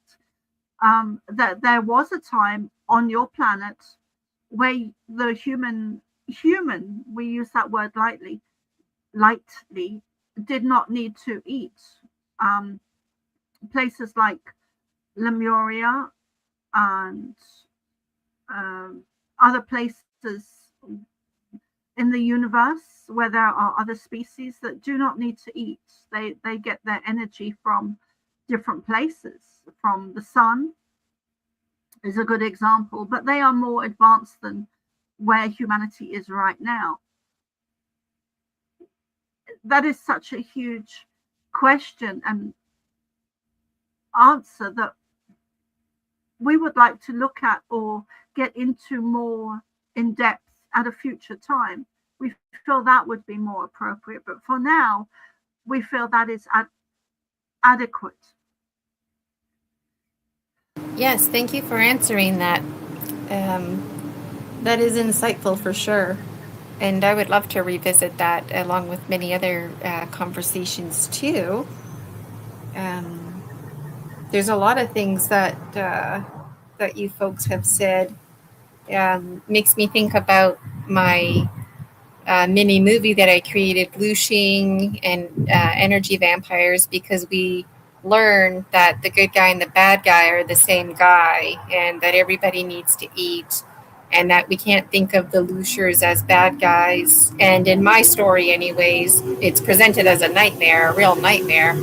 That there was a time on your planet where the human, we use that word lightly, did not need to eat. Places like Lemuria and other places in the universe where there are other species that do not need to eat. They get their energy from different places. From the sun is a good example, but they are more advanced than where humanity is right now. That is such a huge question and answer that we would like to look at or get into more in depth at a future time. We feel that would be more appropriate, but for now, we feel that is adequate. Yes, thank you for answering that. That is insightful for sure. And I would love to revisit that along with many other conversations too. There's a lot of things that you folks have said. Makes me think about my mini movie that I created, Lushing and Energy Vampires, because we learn that the good guy and the bad guy are the same guy, and that everybody needs to eat, and that we can't think of the Lushers as bad guys. And in my story, anyways, it's presented as a nightmare, a real nightmare.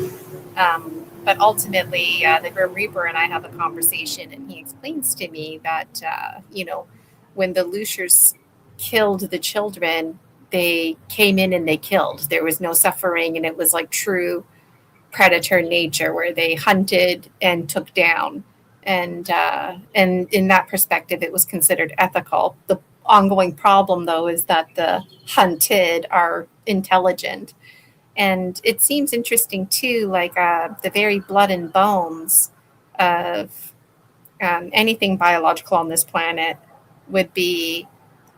But ultimately, the Grim Reaper and I have a conversation, and he explains to me that, when the Lushers killed the children, they came in and they killed. There was no suffering, and it was like true predator nature where they hunted and took down. And in that perspective, it was considered ethical. The ongoing problem, though, is that the hunted are intelligent. And it seems interesting, too, like the very blood and bones of anything biological on this planet would be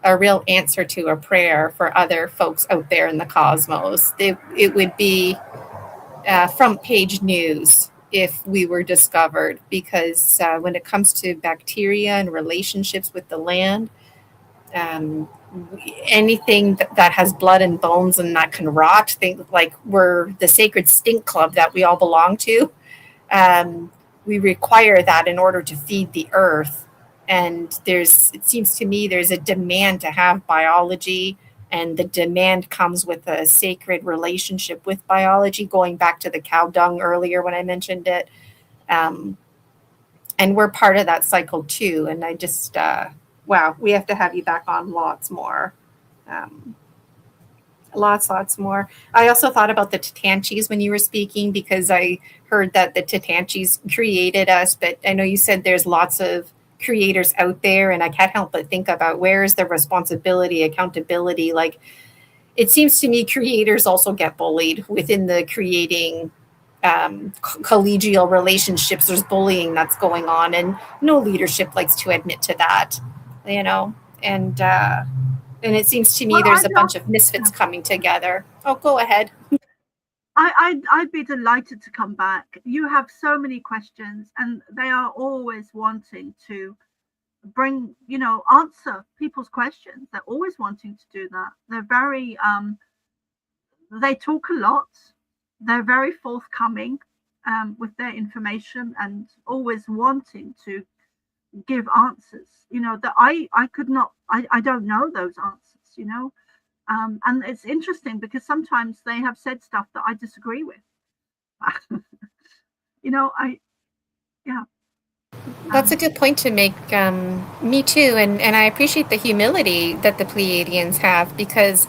a real answer to a prayer for other folks out there in the cosmos. It would be front page news if we were discovered, because when it comes to bacteria and relationships with the land, anything that has blood and bones and that can rot, think like we're the sacred stink club that we all belong to. We require that in order to feed the earth. And it seems to me there's a demand to have biology, and the demand comes with a sacred relationship with biology, going back to the cow dung earlier when I mentioned it. And we're part of that cycle too. And I just, wow, we have to have you back on lots more. Lots more. I also thought about the Tatanchis when you were speaking, because I heard that the Tatanchis created us, but I know you said there's lots of creators out there, and I can't help but think about where is the responsibility, accountability. Like, it seems to me creators also get bullied within the creating collegial relationships. There's bullying that's going on, and no leadership likes to admit to that, and it seems to me there's a bunch of misfits coming together. Oh, go ahead. I'd be delighted to come back. You have so many questions, and they are always wanting to bring, answer people's questions. They're always wanting to do that. They're very, they talk a lot. They're very forthcoming with their information, and always wanting to give answers, that I could not, I don't know those answers, and it's interesting because sometimes they have said stuff that I disagree with. That's a good point to make. Me too. And I appreciate the humility that the Pleiadians have, because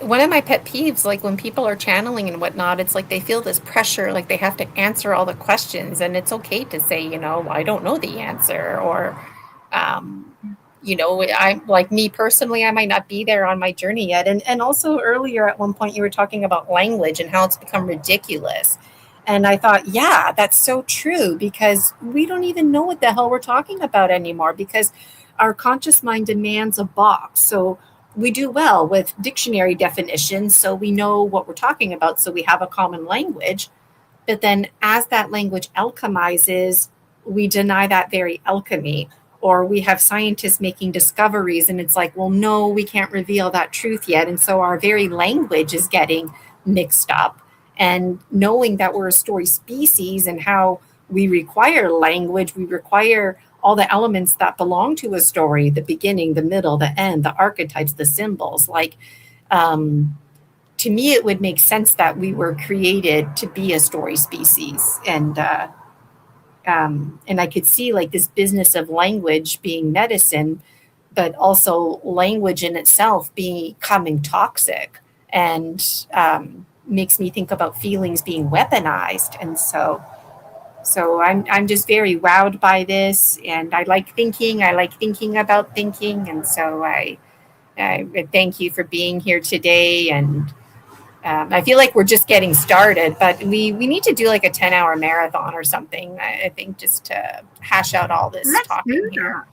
one of my pet peeves, like when people are channeling and whatnot, it's like they feel this pressure, like they have to answer all the questions, and it's okay to say, I don't know the answer, or, I, like me personally, I might not be there on my journey yet. And also earlier at one point you were talking about language and how it's become ridiculous. And I thought, yeah, that's so true, because we don't even know what the hell we're talking about anymore, because our conscious mind demands a box. So we do well with dictionary definitions, so we know what we're talking about, so we have a common language. But then as that language alchemizes, we deny that very alchemy, or we have scientists making discoveries and it's like, well, no, we can't reveal that truth yet. And so our very language is getting mixed up. And knowing that we're a story species and how we require language, we require all the elements that belong to a story, the beginning, the middle, the end, the archetypes, the symbols. Like, to me, it would make sense that we were created to be a story species. And I could see like this business of language being medicine, but also language in itself becoming toxic, and makes me think about feelings being weaponized. And so I'm just very wowed by this, and I like thinking about thinking. And so I thank you for being here today. And I feel like we're just getting started, but we need to do like a 10-hour marathon or something, I think, just to hash out all this talking here.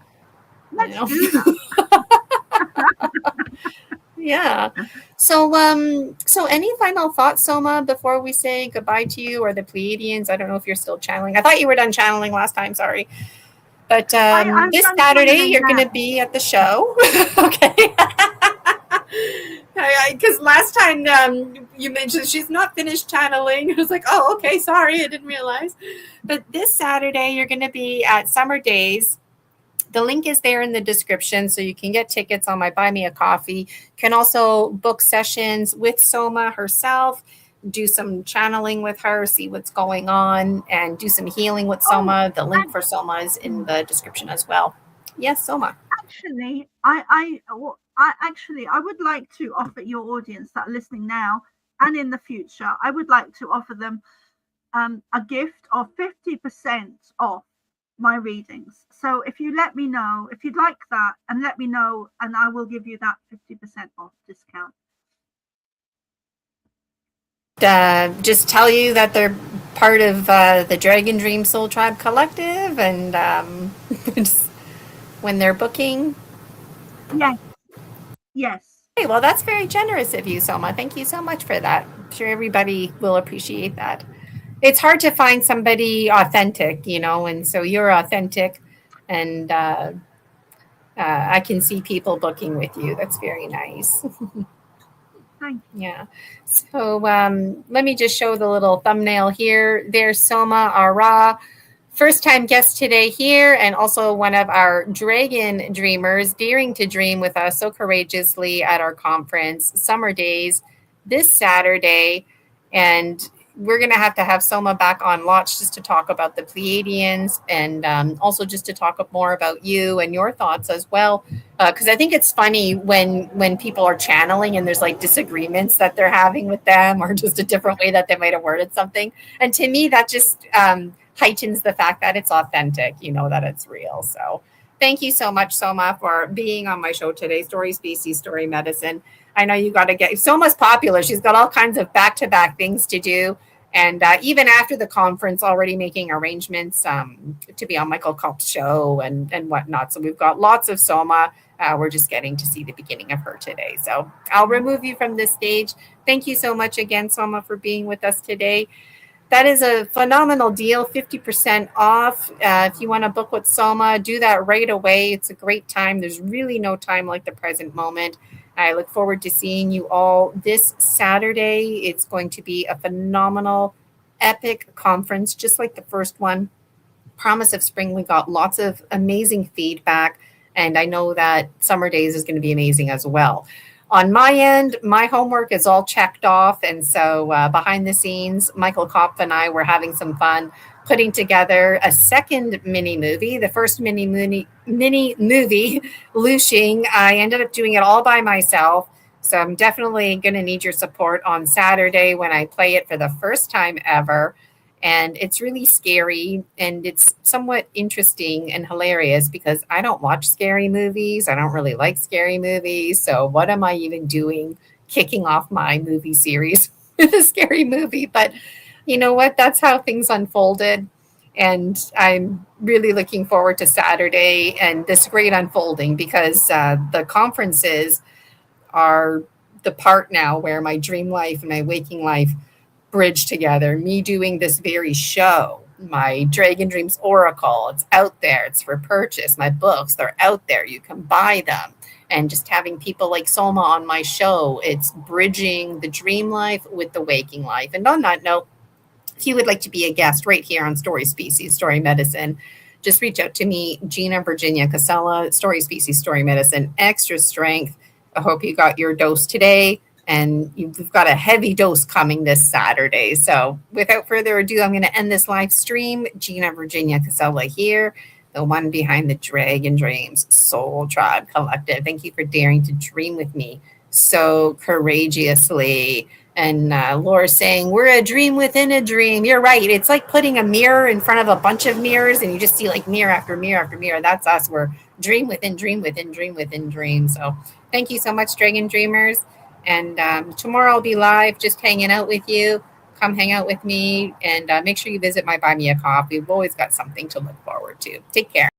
Let's do that. Yeah. So any final thoughts, Soma, before we say goodbye to you or the Pleiadians? I don't know if you're still channeling. I thought you were done channeling last time. Sorry. But this Saturday, you're going to be at the show. Okay. Because last time you mentioned she's not finished channeling. I was like, oh, okay, sorry, I didn't realize. But this Saturday, you're going to be at Summer Daze. The link is there in the description, so you can get tickets on my Buy Me a Coffee. You can also book sessions with Soma herself, do some channeling with her, see what's going on, and do some healing with Soma. The link for Soma is in the description as well. Yes, Soma. Actually, I would like to offer your audience that are listening now and in the future, I would like to offer them a gift of 50% off my readings. So if you let me know, if you'd like that, and let me know, and I will give you that 50% off discount. Just tell you that they're part of the Dragon Dream Soul Tribe Collective, and when they're booking. Yes. Hey, well, that's very generous of you, Soma. Thank you so much for that. I'm sure everybody will appreciate that. It's hard to find somebody authentic, and so you're authentic, and I can see people booking with you. That's very nice. Yeah. So let me just show the little thumbnail here. There's Soma ARah, first-time guest today here, and also one of our dragon dreamers, daring to dream with us so courageously at our conference, Summer Daze, this Saturday. And we're going to have Soma back on Launch just to talk about the Pleiadians, and also just to talk more about you and your thoughts as well. Because I think it's funny when people are channeling and there's like disagreements that they're having with them, or just a different way that they might have worded something. And to me, that just heightens the fact that it's authentic, that it's real. So thank you so much, Soma, for being on my show today, Story Species, Story Medicine. I know you got to get, Soma's popular. She's got all kinds of back-to-back things to do. And even after the conference, already making arrangements to be on Michael Kopp's show and whatnot. So we've got lots of Soma. We're just getting to see the beginning of her today. So I'll remove you from this stage. Thank you so much again, Soma, for being with us today. That is a phenomenal deal, 50% off. If you want to book with Soma, do that right away. It's a great time. There's really no time like the present moment. I look forward to seeing you all this Saturday. It's going to be a phenomenal, epic conference, just like the first one. Promise of Spring, we got lots of amazing feedback, and I know that Summer Daze is going to be amazing as well. On my end, my homework is all checked off, and so behind the scenes, Michael Kopp and I were having some fun putting together a second mini movie. The first mini movie, Lushing, I ended up doing it all by myself, so I'm definitely going to need your support on Saturday when I play it for the first time ever. And it's really scary, and it's somewhat interesting and hilarious because I don't watch scary movies. I don't really like scary movies. So what am I even doing kicking off my movie series with a scary movie? But you know what? That's how things unfolded. And I'm really looking forward to Saturday and this great unfolding, because the conferences, are the part now where my dream life and my waking life bridge together. Me doing this very show, my Dragon Dreams Oracle, it's out there, it's for purchase. My books, they're out there, you can buy them. And just having people like Soma on my show, it's bridging the dream life with the waking life. And on that note, if you would like to be a guest right here on Story Species, Story Medicine, just reach out to me, Gina Virginia Casella, Story Species, Story Medicine, Extra Strength. I hope you got your dose today, and you've got a heavy dose coming this Saturday. So without further ado, I'm going to end this live stream. Gina Virginia Casella here, the one behind the Dragon Dreams Soul Tribe Collective. Thank you for daring to dream with me so courageously. And Laura's saying, we're a dream within a dream. You're right. It's like putting a mirror in front of a bunch of mirrors, and you just see like mirror after mirror after mirror. That's us. We're dream within dream within dream within dream. So thank you so much, Dragon Dreamers. And tomorrow I'll be live just hanging out with you. Come hang out with me, and make sure you visit my Buy Me a Coffee. We've always got something to look forward to. Take care.